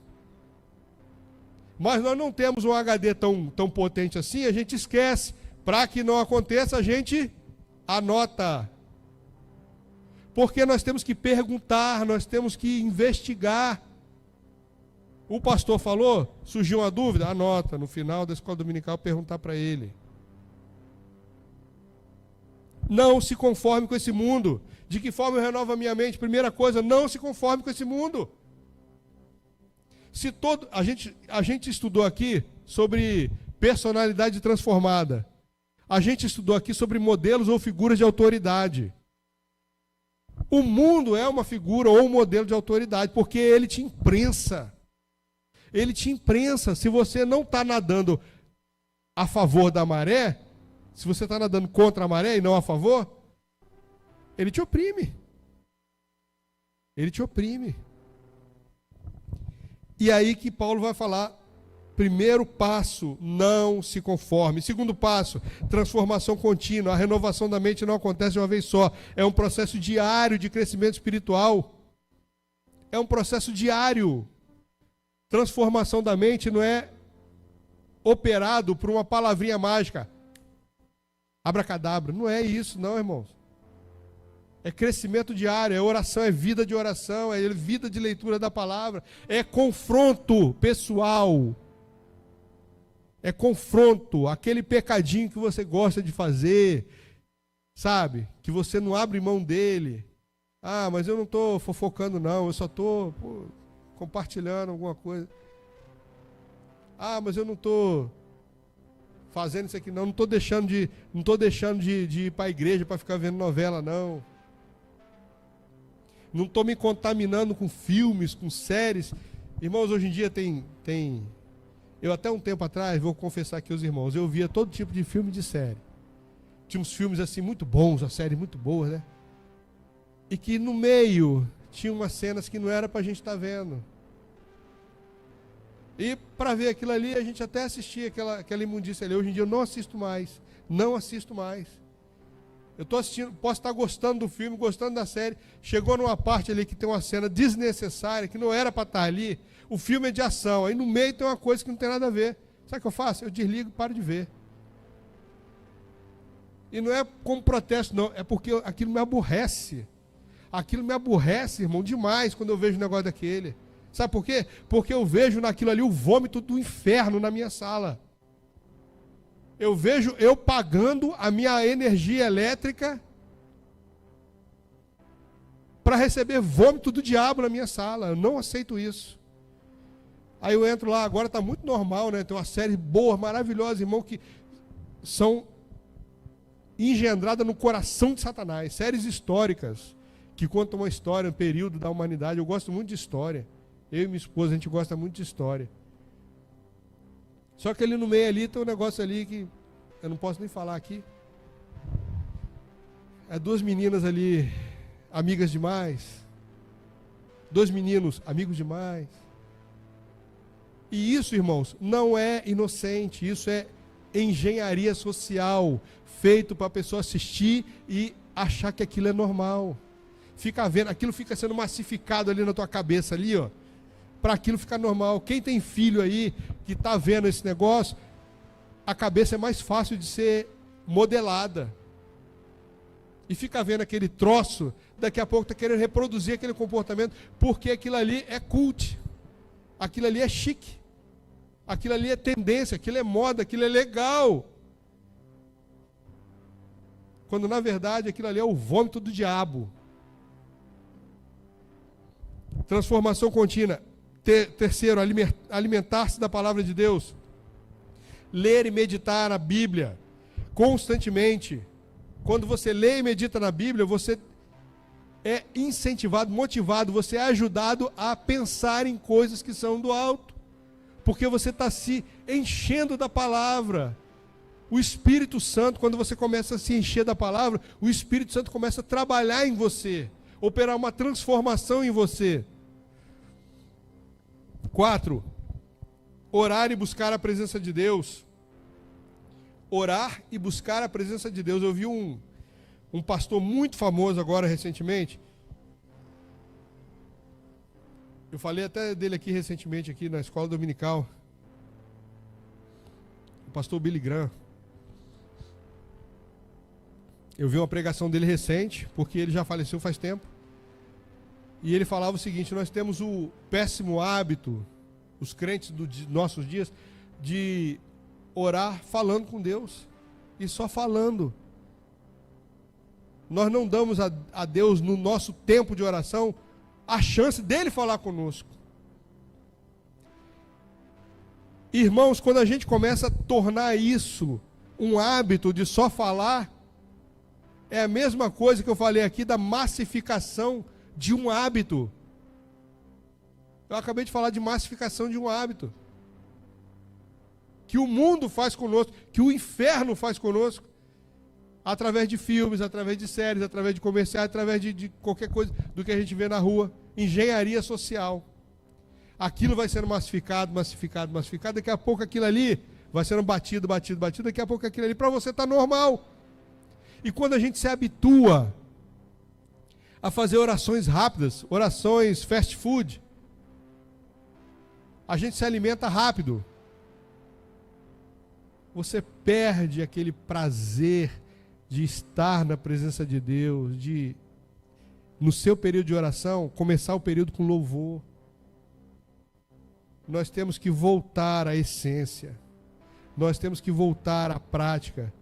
Mas nós não temos um HD tão potente assim, a gente esquece. Para que não aconteça, a gente anota. Porque nós temos que perguntar, nós temos que investigar. O pastor falou, surgiu uma dúvida, anota, no final da escola dominical perguntar para ele. Não se conforme com esse mundo. De que forma eu renovo a minha mente? Primeira coisa, não se conforme com esse mundo. A gente estudou aqui sobre personalidade transformada. A gente estudou aqui sobre modelos ou figuras de autoridade. O mundo é uma figura ou um modelo de autoridade, porque ele te imprensa. Ele te imprensa. Se você não está nadando a favor da maré, se você está nadando contra a maré e não a favor, ele te oprime. Ele te oprime. E aí que Paulo vai falar, primeiro passo, não se conforme. Segundo passo, transformação contínua. A renovação da mente não acontece de uma vez só. É um processo diário de crescimento espiritual. É um processo diário. Transformação da mente não é operado por uma palavrinha mágica. Abracadabra. Não é isso, não, irmãos. É crescimento diário, é oração, é vida de oração, é vida de leitura da palavra, é confronto pessoal. É confronto, aquele pecadinho que você gosta de fazer, sabe? Que você não abre mão dele. Ah, mas eu não estou fofocando não, eu só estou compartilhando alguma coisa. Ah, mas eu não estou fazendo isso aqui não, não estou deixando de ir para a igreja para ficar vendo novela não. Não estou me contaminando com filmes, com séries. Irmãos, hoje em dia tem... Eu até um tempo atrás, vou confessar aqui aos irmãos, eu via todo tipo de filme e de série. Tinha uns filmes assim muito bons, as séries muito boas, né? E que no meio tinha umas cenas que não era para a gente estar vendo. E para ver aquilo ali, a gente até assistia aquela imundícia ali. Hoje em dia eu não assisto mais. Não assisto mais. Eu estou assistindo, posso estar gostando do filme, gostando da série. Chegou numa parte ali que tem uma cena desnecessária, que não era para estar ali. O filme é de ação. Aí no meio tem uma coisa que não tem nada a ver. Sabe o que eu faço? Eu desligo e paro de ver. E não é como protesto, não. É porque aquilo me aborrece. Aquilo me aborrece, irmão, demais quando eu vejo um negócio daquele. Sabe por quê? Porque eu vejo naquilo ali o vômito do inferno na minha sala. Eu vejo eu pagando a minha energia elétrica para receber vômito do diabo na minha sala. Eu não aceito isso. Aí eu entro lá, agora está muito normal, né? Tem uma série boa, maravilhosa, irmão, que são engendradas no coração de Satanás. Séries históricas, que contam uma história, um período da humanidade. Eu gosto muito de história. Eu e minha esposa, a gente gosta muito de história. Só que ali no meio ali tem um negócio ali que eu não posso nem falar aqui. É duas meninas ali, amigas demais. Dois meninos, amigos demais. E isso, irmãos, não é inocente. Isso é engenharia social, feito para a pessoa assistir e achar que aquilo é normal. Fica vendo, aquilo fica sendo massificado ali na tua cabeça ali, ó. Para aquilo ficar normal. Quem tem filho aí, que está vendo esse negócio, a cabeça é mais fácil de ser modelada. E fica vendo aquele troço, daqui a pouco está querendo reproduzir aquele comportamento, porque aquilo ali é cult. Aquilo ali é chique. Aquilo ali é tendência, aquilo é moda, aquilo é legal. Quando na verdade aquilo ali é o vômito do diabo. Transformação contínua. Terceiro, alimentar-se da palavra de Deus. Ler e meditar na Bíblia constantemente. Quando você lê e medita na Bíblia, você é incentivado, motivado, você é ajudado a pensar em coisas que são do alto. Porque você está se enchendo da palavra. O Espírito Santo, quando você começa a se encher da palavra, o Espírito Santo começa a trabalhar em você, operar uma transformação em você. 4. Orar e buscar a presença de Deus. Orar e buscar a presença de Deus. Eu vi um pastor muito famoso agora recentemente. Eu falei até dele aqui recentemente, aqui na escola dominical. O pastor Billy Graham. Eu vi uma pregação dele recente, porque ele já faleceu faz tempo. E ele falava o seguinte: nós temos o péssimo hábito, os crentes dos nossos dias, de orar falando com Deus. E só falando. Nós não damos a Deus, no nosso tempo de oração, a chance dele falar conosco. Irmãos, quando a gente começa a tornar isso um hábito de só falar, é a mesma coisa que eu falei aqui da massificação de um hábito. Eu acabei de falar de massificação de um hábito. Que o mundo faz conosco, que o inferno faz conosco, através de filmes, através de séries, através de comerciais, através de qualquer coisa do que a gente vê na rua. Engenharia social. Aquilo vai sendo massificado, massificado, massificado. Daqui a pouco aquilo ali vai sendo batido, batido, batido. Daqui a pouco aquilo ali para você está normal. E quando a gente se habitua a fazer orações rápidas, orações fast food, a gente se alimenta rápido. Você perde aquele prazer de estar na presença de Deus, de, no seu período de oração, começar o período com louvor. Nós temos que voltar à essência. Nós temos que voltar à prática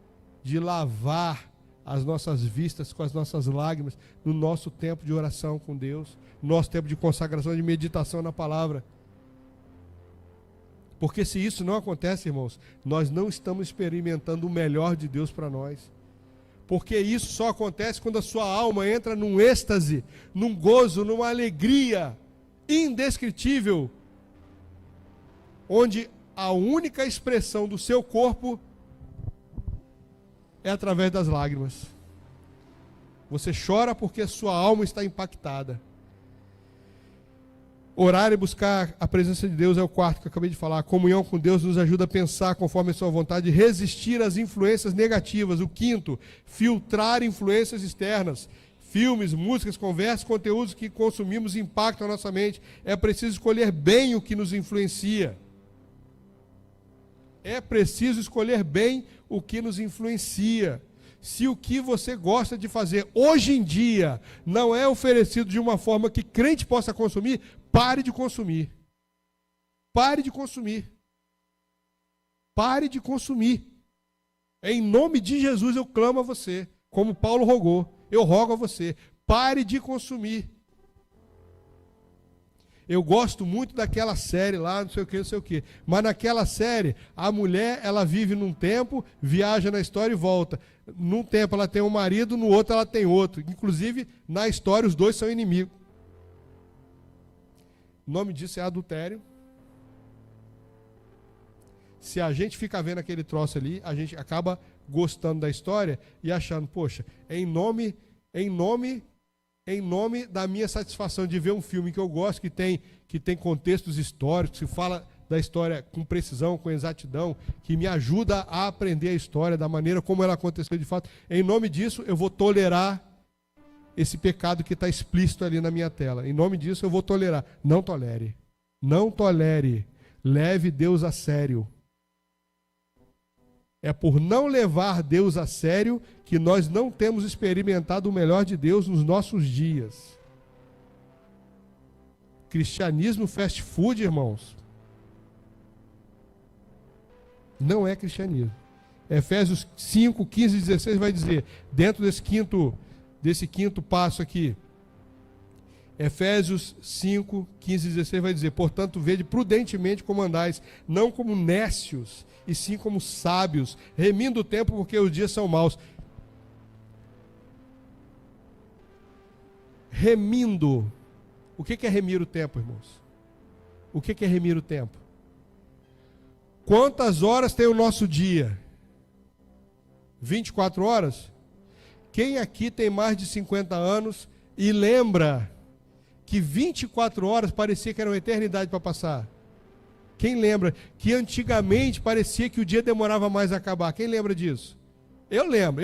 de lavar as nossas vistas com as nossas lágrimas no nosso tempo de oração com Deus, no nosso tempo de consagração, de meditação na palavra. Porque se isso não acontece, irmãos, nós não estamos experimentando o melhor de Deus para nós. Porque isso só acontece quando a sua alma entra num êxtase, num gozo, numa alegria indescritível, onde a única expressão do seu corpo é através das lágrimas. Você chora porque a sua alma está impactada. Orar e buscar a presença de Deus é o quarto que eu acabei de falar. A comunhão com Deus nos ajuda a pensar conforme a sua vontade, resistir às influências negativas. O quinto, filtrar influências externas. Filmes, músicas, conversas, conteúdos que consumimos impactam a nossa mente. É preciso escolher bem o que nos influencia. É preciso escolher bem o que nos influencia. Se o que você gosta de fazer hoje em dia não é oferecido de uma forma que crente possa consumir, pare de consumir. Pare de consumir. Pare de consumir. Em nome de Jesus eu clamo a você, como Paulo rogou. Eu rogo a você, pare de consumir. Eu gosto muito daquela série lá, não sei o que. Mas naquela série, a mulher, ela vive num tempo, viaja na história e volta. Num tempo ela tem um marido, no outro ela tem outro. Inclusive, na história, os dois são inimigos. O nome disso é adultério. Se a gente fica vendo aquele troço ali, a gente acaba gostando da história e achando, poxa, em nome da minha satisfação de ver um filme que eu gosto, que tem contextos históricos, que fala da história com precisão, com exatidão, que me ajuda a aprender a história da maneira como ela aconteceu de fato. Em nome disso, eu vou tolerar esse pecado que está explícito ali na minha tela. Em nome disso, eu vou tolerar. Não tolere. Não tolere. Leve Deus a sério. É por não levar Deus a sério que nós não temos experimentado o melhor de Deus nos nossos dias. Cristianismo fast food, irmãos, não é cristianismo. Efésios 5, 15 e 16 vai dizer, dentro desse quinto passo aqui, Efésios 5, 15 e 16 vai dizer, portanto, vede prudentemente como andais, não como nécios, e sim como sábios, remindo o tempo porque os dias são maus. Remindo. O que é remir o tempo, irmãos? O que é remir o tempo? Quantas horas tem o nosso dia? 24 horas? Quem aqui tem mais de 50 anos e lembra que 24 horas parecia que era uma eternidade para passar? Quem lembra que antigamente parecia que o dia demorava mais a acabar? Quem lembra disso? Eu lembro.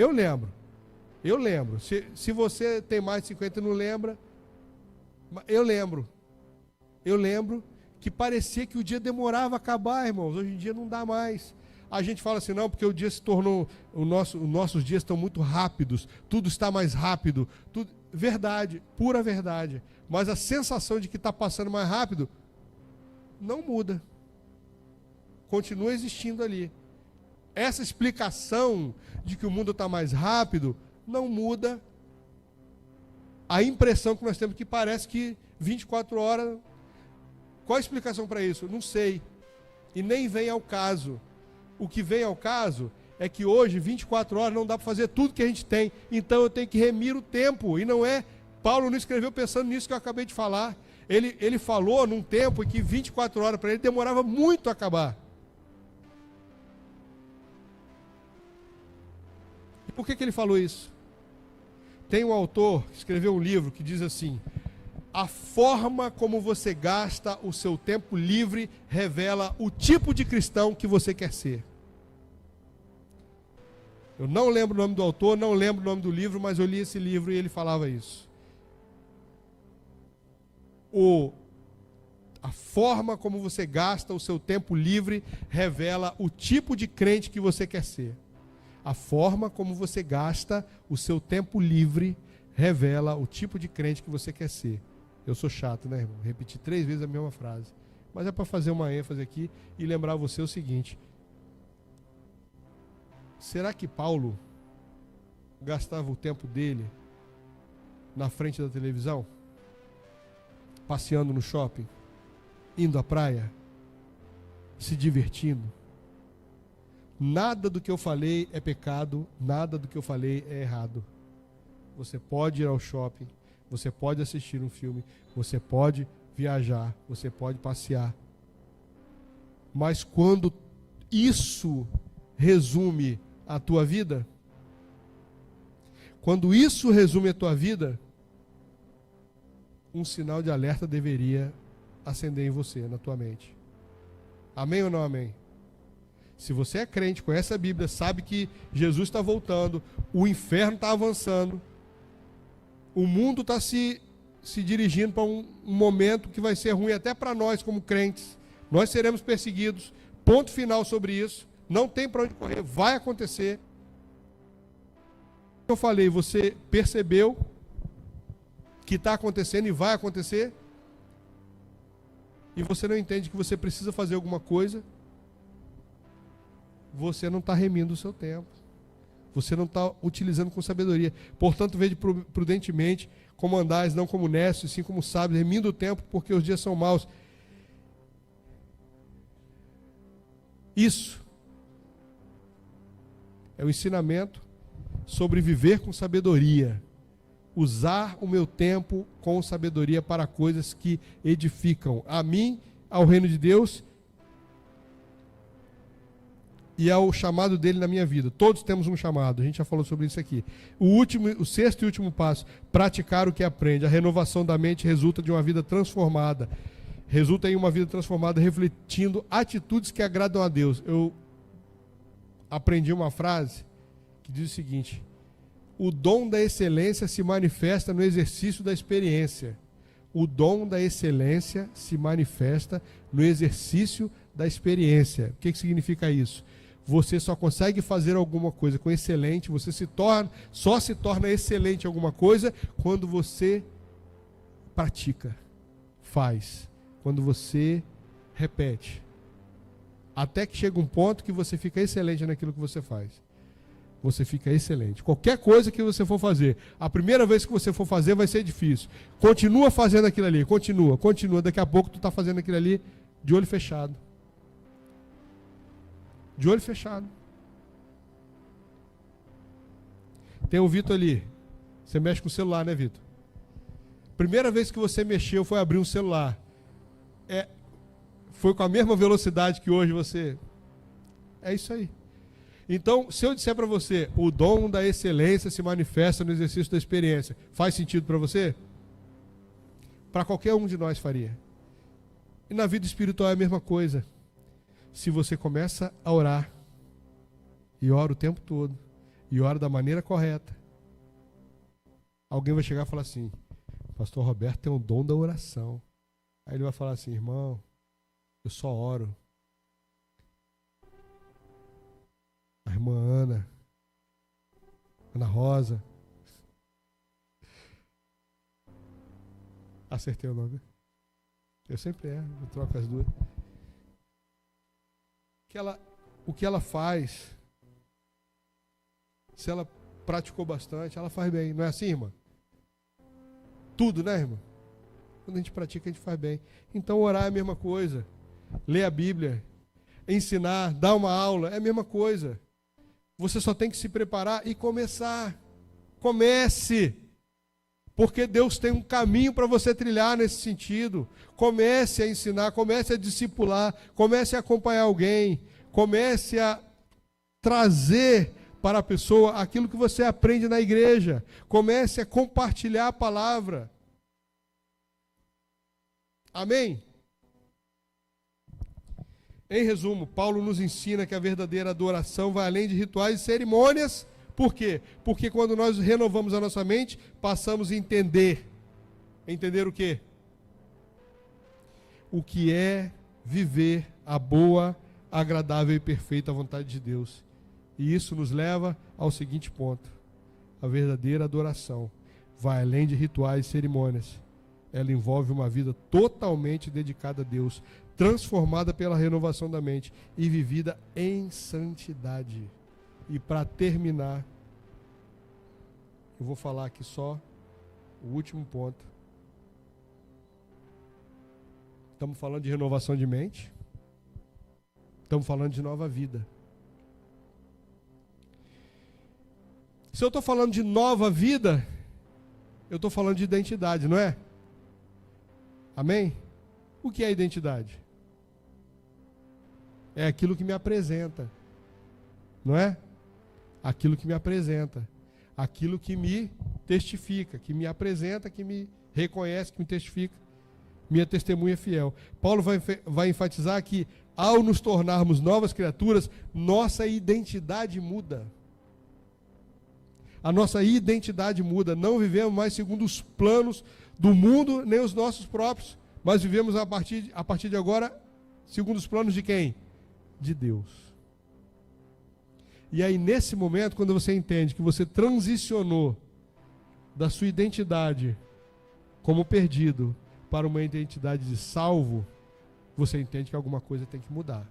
Se você tem mais de 50 e não lembra, eu lembro. Eu lembro que parecia que o dia demorava a acabar, irmãos. Hoje em dia não dá mais. A gente fala assim, não, porque o dia se tornou, os nossos dias estão muito rápidos, tudo está mais rápido. Verdade, pura verdade. Mas a sensação de que está passando mais rápido não muda. Continua existindo ali. Essa explicação de que o mundo está mais rápido não muda a impressão que nós temos, que parece que 24 horas... Qual a explicação para isso? Não sei. E nem vem ao caso. O que vem ao caso é que hoje, 24 horas, não dá para fazer tudo que a gente tem. Então eu tenho que remir o tempo. E não é... Paulo não escreveu pensando nisso que eu acabei de falar. Ele falou num tempo em que 24 horas para ele demorava muito a acabar. E por que ele falou isso? Tem um autor que escreveu um livro que diz assim: a forma como você gasta o seu tempo livre revela o tipo de cristão que você quer ser. Eu não lembro o nome do autor, não lembro o nome do livro, mas eu li esse livro e ele falava isso. A forma como você gasta o seu tempo livre revela o tipo de crente que você quer ser. A forma como você gasta o seu tempo livre revela o tipo de crente que você quer ser. Eu sou chato, né, irmão? Repeti 3 vezes a mesma frase. Mas é para fazer uma ênfase aqui e lembrar você o seguinte. Será que Paulo gastava o tempo dele na frente da televisão? Passeando no shopping? Indo à praia? Se divertindo? Nada do que eu falei é pecado, nada do que eu falei é errado. Você pode ir ao shopping, você pode assistir um filme, você pode viajar, você pode passear. Mas quando isso resume a tua vida, quando isso resume a tua vida, um sinal de alerta deveria acender em você, na tua mente. Amém ou não amém? Se você é crente, conhece a Bíblia, sabe que Jesus está voltando, o inferno está avançando, o mundo está se dirigindo para um momento que vai ser ruim até para nós como crentes. Nós seremos perseguidos, Ponto final sobre isso. Não tem para onde correr. Vai acontecer. Eu falei, você percebeu que está acontecendo e vai acontecer? E você não entende que você precisa fazer alguma coisa? Você não está remindo o seu tempo. Você não está utilizando com sabedoria. Portanto, vede prudentemente como andais, não como necios, sim como sábios, remindo o tempo, porque os dias são maus. Isso é o ensinamento sobre viver com sabedoria. Usar o meu tempo com sabedoria para coisas que edificam a mim, ao reino de Deus e ao chamado dele na minha vida. Todos temos um chamado, a gente já falou sobre isso aqui. O sexto e último passo, praticar o que aprende. A renovação da mente resulta de uma vida transformada. Resulta em uma vida transformada refletindo atitudes que agradam a Deus. Eu aprendi uma frase que diz o seguinte: o dom da excelência se manifesta no exercício da experiência. O dom da excelência se manifesta no exercício da experiência. O que significa isso? Você só consegue fazer alguma coisa com excelente, você só se torna excelente em alguma coisa quando você pratica, faz, quando você repete. Até que chega um ponto que você fica excelente naquilo que você faz. Você fica excelente. Qualquer coisa que você for fazer, a primeira vez que você for fazer vai ser difícil. Continua fazendo aquilo ali, continua. Daqui a pouco tu está fazendo aquilo ali de olho fechado. De olho fechado. Tem o Vitor ali. Você mexe com o celular, né, Vitor? Primeira vez que você mexeu foi abrir um celular. Foi com a mesma velocidade que hoje você... É isso aí. Então, se eu disser para você, o dom da excelência se manifesta no exercício da experiência, faz sentido para você? Para qualquer um de nós faria. E na vida espiritual é a mesma coisa. Se você começa a orar, e ora o tempo todo, e ora da maneira correta, alguém vai chegar e falar assim: Pastor Roberto tem o dom da oração. Aí ele vai falar assim: irmão, eu só oro. A irmã Ana Rosa. Acertei o nome. Eu sempre erro, eu troco as duas. O que ela faz, se ela praticou bastante, ela faz bem. Não é assim, irmã? Tudo, né, irmã? Quando a gente pratica, a gente faz bem. Então, orar é a mesma coisa. Ler a Bíblia, ensinar, dar uma aula, é a mesma coisa. Você só tem que se preparar e começar. Comece. Porque Deus tem um caminho para você trilhar nesse sentido. Comece a ensinar, comece a discipular, comece a acompanhar alguém, comece a trazer para a pessoa aquilo que você aprende na igreja. Comece a compartilhar a palavra. Amém? Em resumo, Paulo nos ensina que a verdadeira adoração vai além de rituais e cerimônias. Por quê? Porque quando nós renovamos a nossa mente, passamos a entender. Entender o quê? O que é viver a boa, agradável e perfeita vontade de Deus. E isso nos leva ao seguinte ponto: a verdadeira adoração vai além de rituais e cerimônias. Ela envolve uma vida totalmente dedicada a Deus, transformada pela renovação da mente e vivida em santidade. E para terminar, eu vou falar aqui só o último ponto. Estamos falando de renovação de mente. Estamos falando de nova vida. Se eu estou falando de nova vida, eu estou falando de identidade, não é? Amém? O que é identidade? É aquilo que me apresenta, não é? Aquilo que me apresenta, aquilo que me testifica, que me apresenta, que me reconhece, que me testifica, minha testemunha fiel. Paulo vai enfatizar que, ao nos tornarmos novas criaturas, nossa identidade muda. A nossa identidade muda. Não vivemos mais segundo os planos do mundo, nem os nossos próprios, mas vivemos a partir de agora segundo os planos de quem? de Deus. E aí, nesse momento, quando você entende que você transicionou da sua identidade como perdido para uma identidade de salvo, você entende que alguma coisa tem que mudar.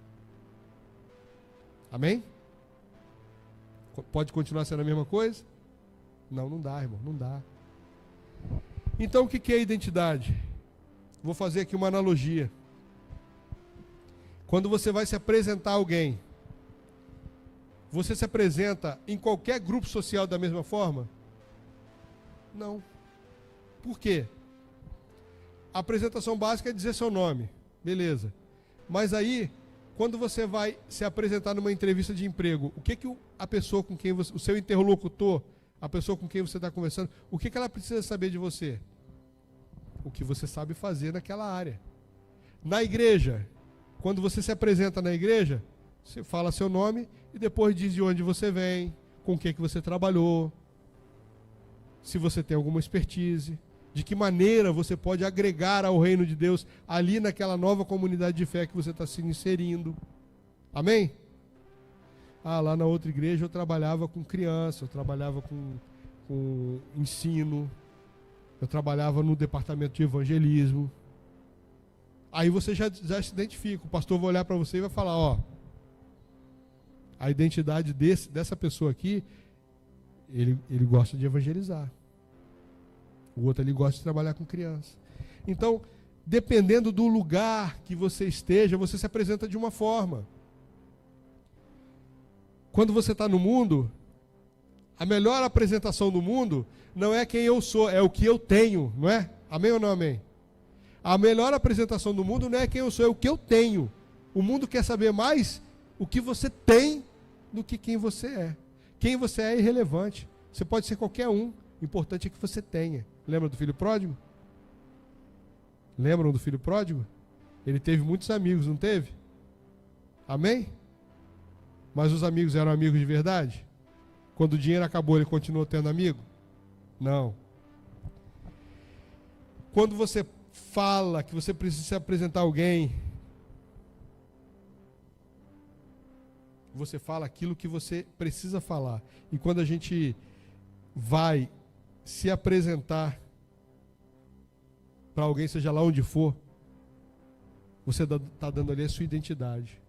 Amém? Pode continuar sendo a mesma coisa? Não, não dá, irmão, não dá. Então, o que é identidade? Vou fazer aqui uma analogia. Quando você vai se apresentar a alguém, você se apresenta em qualquer grupo social da mesma forma? Não. Por quê? A apresentação básica é dizer seu nome. Beleza. Mas aí, quando você vai se apresentar numa entrevista de emprego, o que a pessoa com quem você, o seu interlocutor, a pessoa com quem você está conversando, o que ela precisa saber de você? O que você sabe fazer naquela área. Na igreja, quando você se apresenta na igreja, você fala seu nome e depois diz de onde você vem, com o que você trabalhou, se você tem alguma expertise, de que maneira você pode agregar ao reino de Deus ali naquela nova comunidade de fé que você está se inserindo. Amém? Ah, lá na outra igreja eu trabalhava com criança, eu trabalhava com ensino, eu trabalhava no departamento de evangelismo. Aí você já se identifica, o pastor vai olhar para você e vai falar, ó, a identidade dessa pessoa aqui, ele gosta de evangelizar. O outro ali gosta de trabalhar com criança. Então, dependendo do lugar que você esteja, você se apresenta de uma forma. Quando você está no mundo, a melhor apresentação do mundo não é quem eu sou, é o que eu tenho, não é? Amém ou não amém? A melhor apresentação do mundo não é quem eu sou, é o que eu tenho. O mundo quer saber mais o que você tem do que quem você é. Quem você é irrelevante. Você pode ser qualquer um. O importante é que você tenha. Lembra do filho pródigo? Lembram do filho pródigo? Ele teve muitos amigos, não teve? Amém? Mas os amigos eram amigos de verdade? Quando o dinheiro acabou, ele continuou tendo amigo? Não. Quando você fala que você precisa se apresentar a alguém, você fala aquilo que você precisa falar. E quando a gente vai se apresentar para alguém, seja lá onde for, você está dando ali a sua identidade,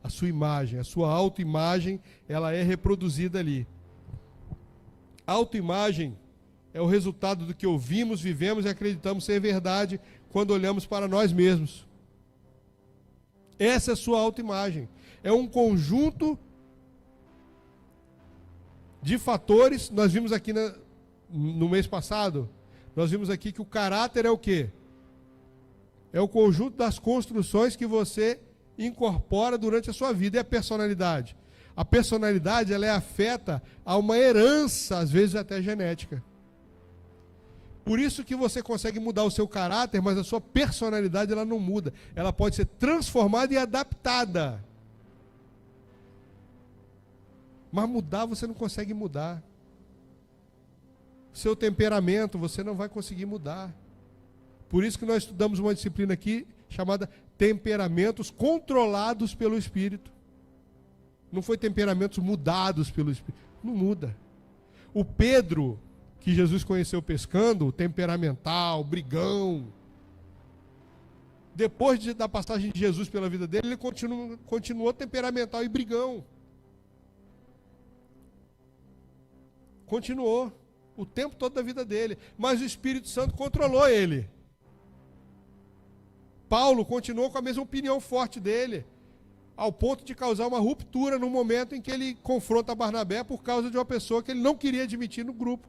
a sua imagem, a sua autoimagem, ela é reproduzida ali. Autoimagem é o resultado do que ouvimos, vivemos e acreditamos ser verdade quando olhamos para nós mesmos. Essa é a sua autoimagem. É um conjunto de fatores. Nós vimos aqui no mês passado, nós vimos aqui que o caráter é o quê? É o conjunto das construções que você incorpora durante a sua vida. E a personalidade? A personalidade, ela é afeta a uma herança, às vezes até genética. Por isso que você consegue mudar o seu caráter, mas a sua personalidade ela não muda. Ela pode ser transformada e adaptada. Mas mudar você não consegue mudar. Seu temperamento você não vai conseguir mudar. Por isso que nós estudamos uma disciplina aqui chamada temperamentos controlados pelo Espírito. Não foi temperamentos mudados pelo Espírito. Não muda. O Pedro, que Jesus conheceu pescando, temperamental, brigão. Depois da passagem de Jesus pela vida dele, ele continuou temperamental e brigão. Continuou o tempo todo da vida dele, mas o Espírito Santo controlou ele. Paulo continuou com a mesma opinião forte dele, ao ponto de causar uma ruptura no momento em que ele confronta Barnabé por causa de uma pessoa que ele não queria admitir no grupo.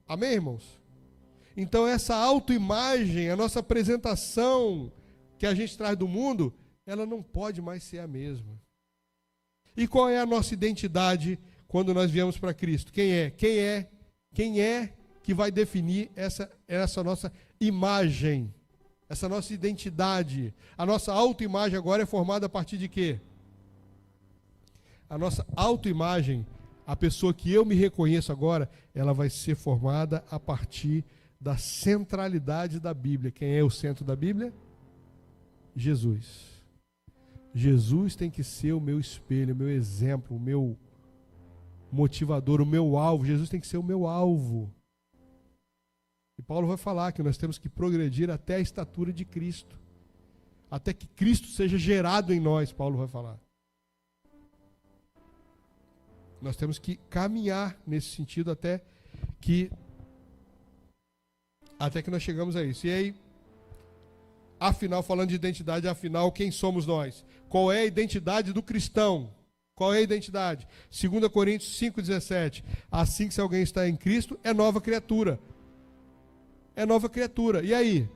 Amém, irmãos? Então essa autoimagem, a nossa apresentação que a gente traz do mundo, ela não pode mais ser a mesma. E qual é a nossa identidade quando nós viemos para Cristo? Quem é? Quem é que vai definir essa nossa imagem, essa nossa identidade? A nossa autoimagem agora é formada a partir de quê? A nossa autoimagem, a pessoa que eu me reconheço agora, ela vai ser formada a partir da centralidade da Bíblia. Quem é o centro da Bíblia? Jesus. Jesus tem que ser o meu espelho, o meu exemplo, o meu motivador, o meu alvo. Jesus tem que ser o meu alvo. E Paulo vai falar que nós temos que progredir até a estatura de Cristo. Até que Cristo seja gerado em nós, Paulo vai falar. Nós temos que caminhar nesse sentido até que nós chegamos a isso. E aí, afinal, falando de identidade, afinal, quem somos nós? Qual é a identidade do cristão? Qual é a identidade? 2 Coríntios 5,17. Assim que se alguém está em Cristo, é nova criatura. É nova criatura. E aí?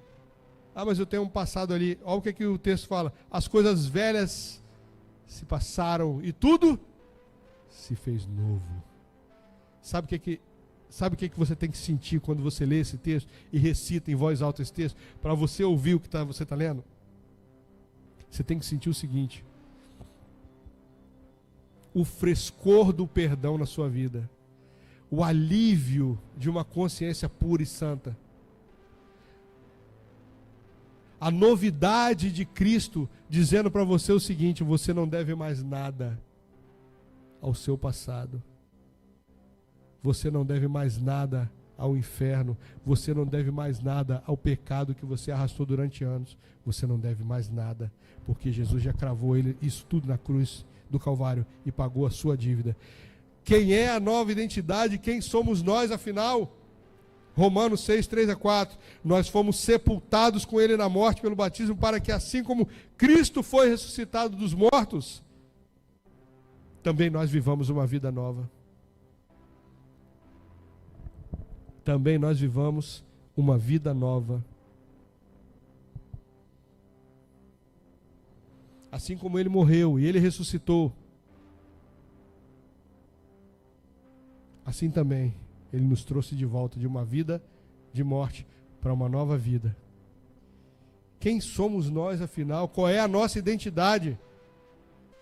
Mas eu tenho um passado ali. Olha o que o texto fala. As coisas velhas se passaram e tudo se fez novo. Sabe o que você tem que sentir quando você lê esse texto e recita em voz alta esse texto? Para você ouvir o que você está lendo? Você tem que sentir o seguinte: o frescor do perdão na sua vida, o alívio de uma consciência pura e santa, a novidade de Cristo dizendo para você o seguinte: você não deve mais nada ao seu passado. Você não deve mais nada ao inferno. Você não deve mais nada ao pecado que você arrastou durante anos. Você não deve mais nada, porque Jesus já cravou isso tudo na cruz do Calvário e pagou a sua dívida. Quem é a nova identidade? Quem somos nós, afinal? Romanos 6, 3 a 4. Nós fomos sepultados com Ele na morte pelo batismo, para que assim como Cristo foi ressuscitado dos mortos, também nós vivamos uma vida nova. Também nós vivamos uma vida nova. Assim como Ele morreu e Ele ressuscitou, assim também Ele nos trouxe de volta de uma vida de morte para uma nova vida. Quem somos nós, afinal? Qual é a nossa identidade?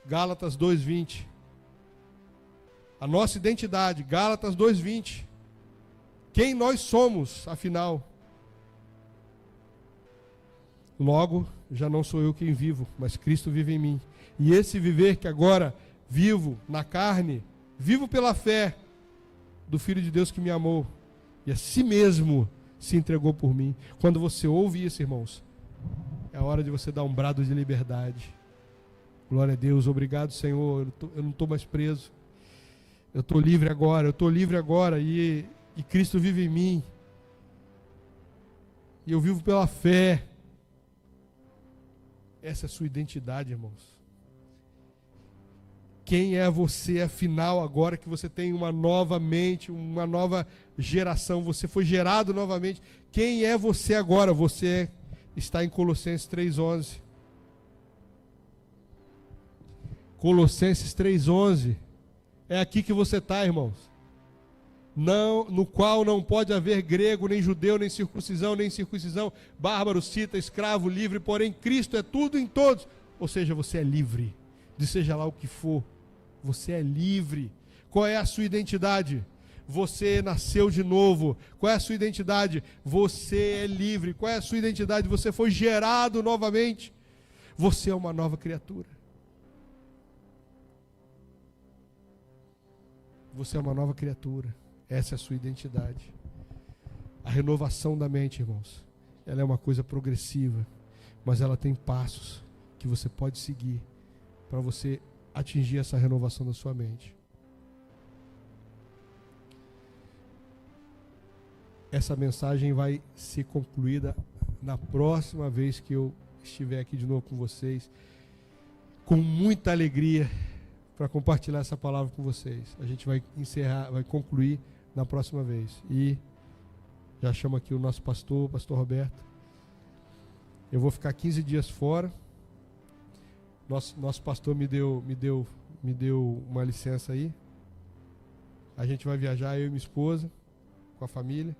Gálatas 2:20. A nossa identidade, Gálatas 2:20. Quem nós somos, afinal? Logo, já não sou eu quem vivo, mas Cristo vive em mim. E esse viver que agora vivo na carne, vivo pela fé do Filho de Deus que me amou e a si mesmo se entregou por mim. Quando você ouve isso, irmãos, é a hora de você dar um brado de liberdade. Glória a Deus, obrigado, Senhor, eu não estou mais preso. Eu estou livre agora, e Cristo vive em mim. E eu vivo pela fé. Essa é a sua identidade, irmãos. Quem é você, afinal, agora que você tem uma nova mente, uma nova geração, você foi gerado novamente. Quem é você agora? Você está em Colossenses 3:11. Colossenses 3:11. É aqui que você está, irmãos. Não, no qual não pode haver grego, nem judeu, nem circuncisão, bárbaro, cita, escravo, livre, porém Cristo é tudo em todos. Ou seja, você é livre, de seja lá o que for, você é livre. Qual é a sua identidade? Você nasceu de novo. Qual é a sua identidade? Você é livre. Qual é a sua identidade? Você foi gerado novamente. Você é uma nova criatura. Você é uma nova criatura. Essa é a sua identidade. A renovação da mente, irmãos, ela é uma coisa progressiva, mas ela tem passos que você pode seguir para você atingir essa renovação da sua mente. Essa mensagem vai ser concluída na próxima vez que eu estiver aqui de novo com vocês, com muita alegria, para compartilhar essa palavra com vocês. A gente vai encerrar, vai concluir na próxima vez. E já chamo aqui o nosso pastor Roberto. Eu vou ficar 15 dias fora. Nosso pastor me deu uma licença aí. A gente vai viajar, eu e minha esposa, com a família.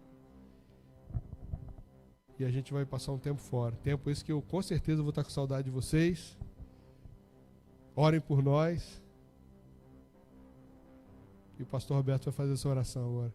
E a gente vai passar um tempo fora. Tempo esse que eu com certeza vou estar com saudade de vocês. Orem por nós. E o pastor Roberto vai fazer essa oração agora.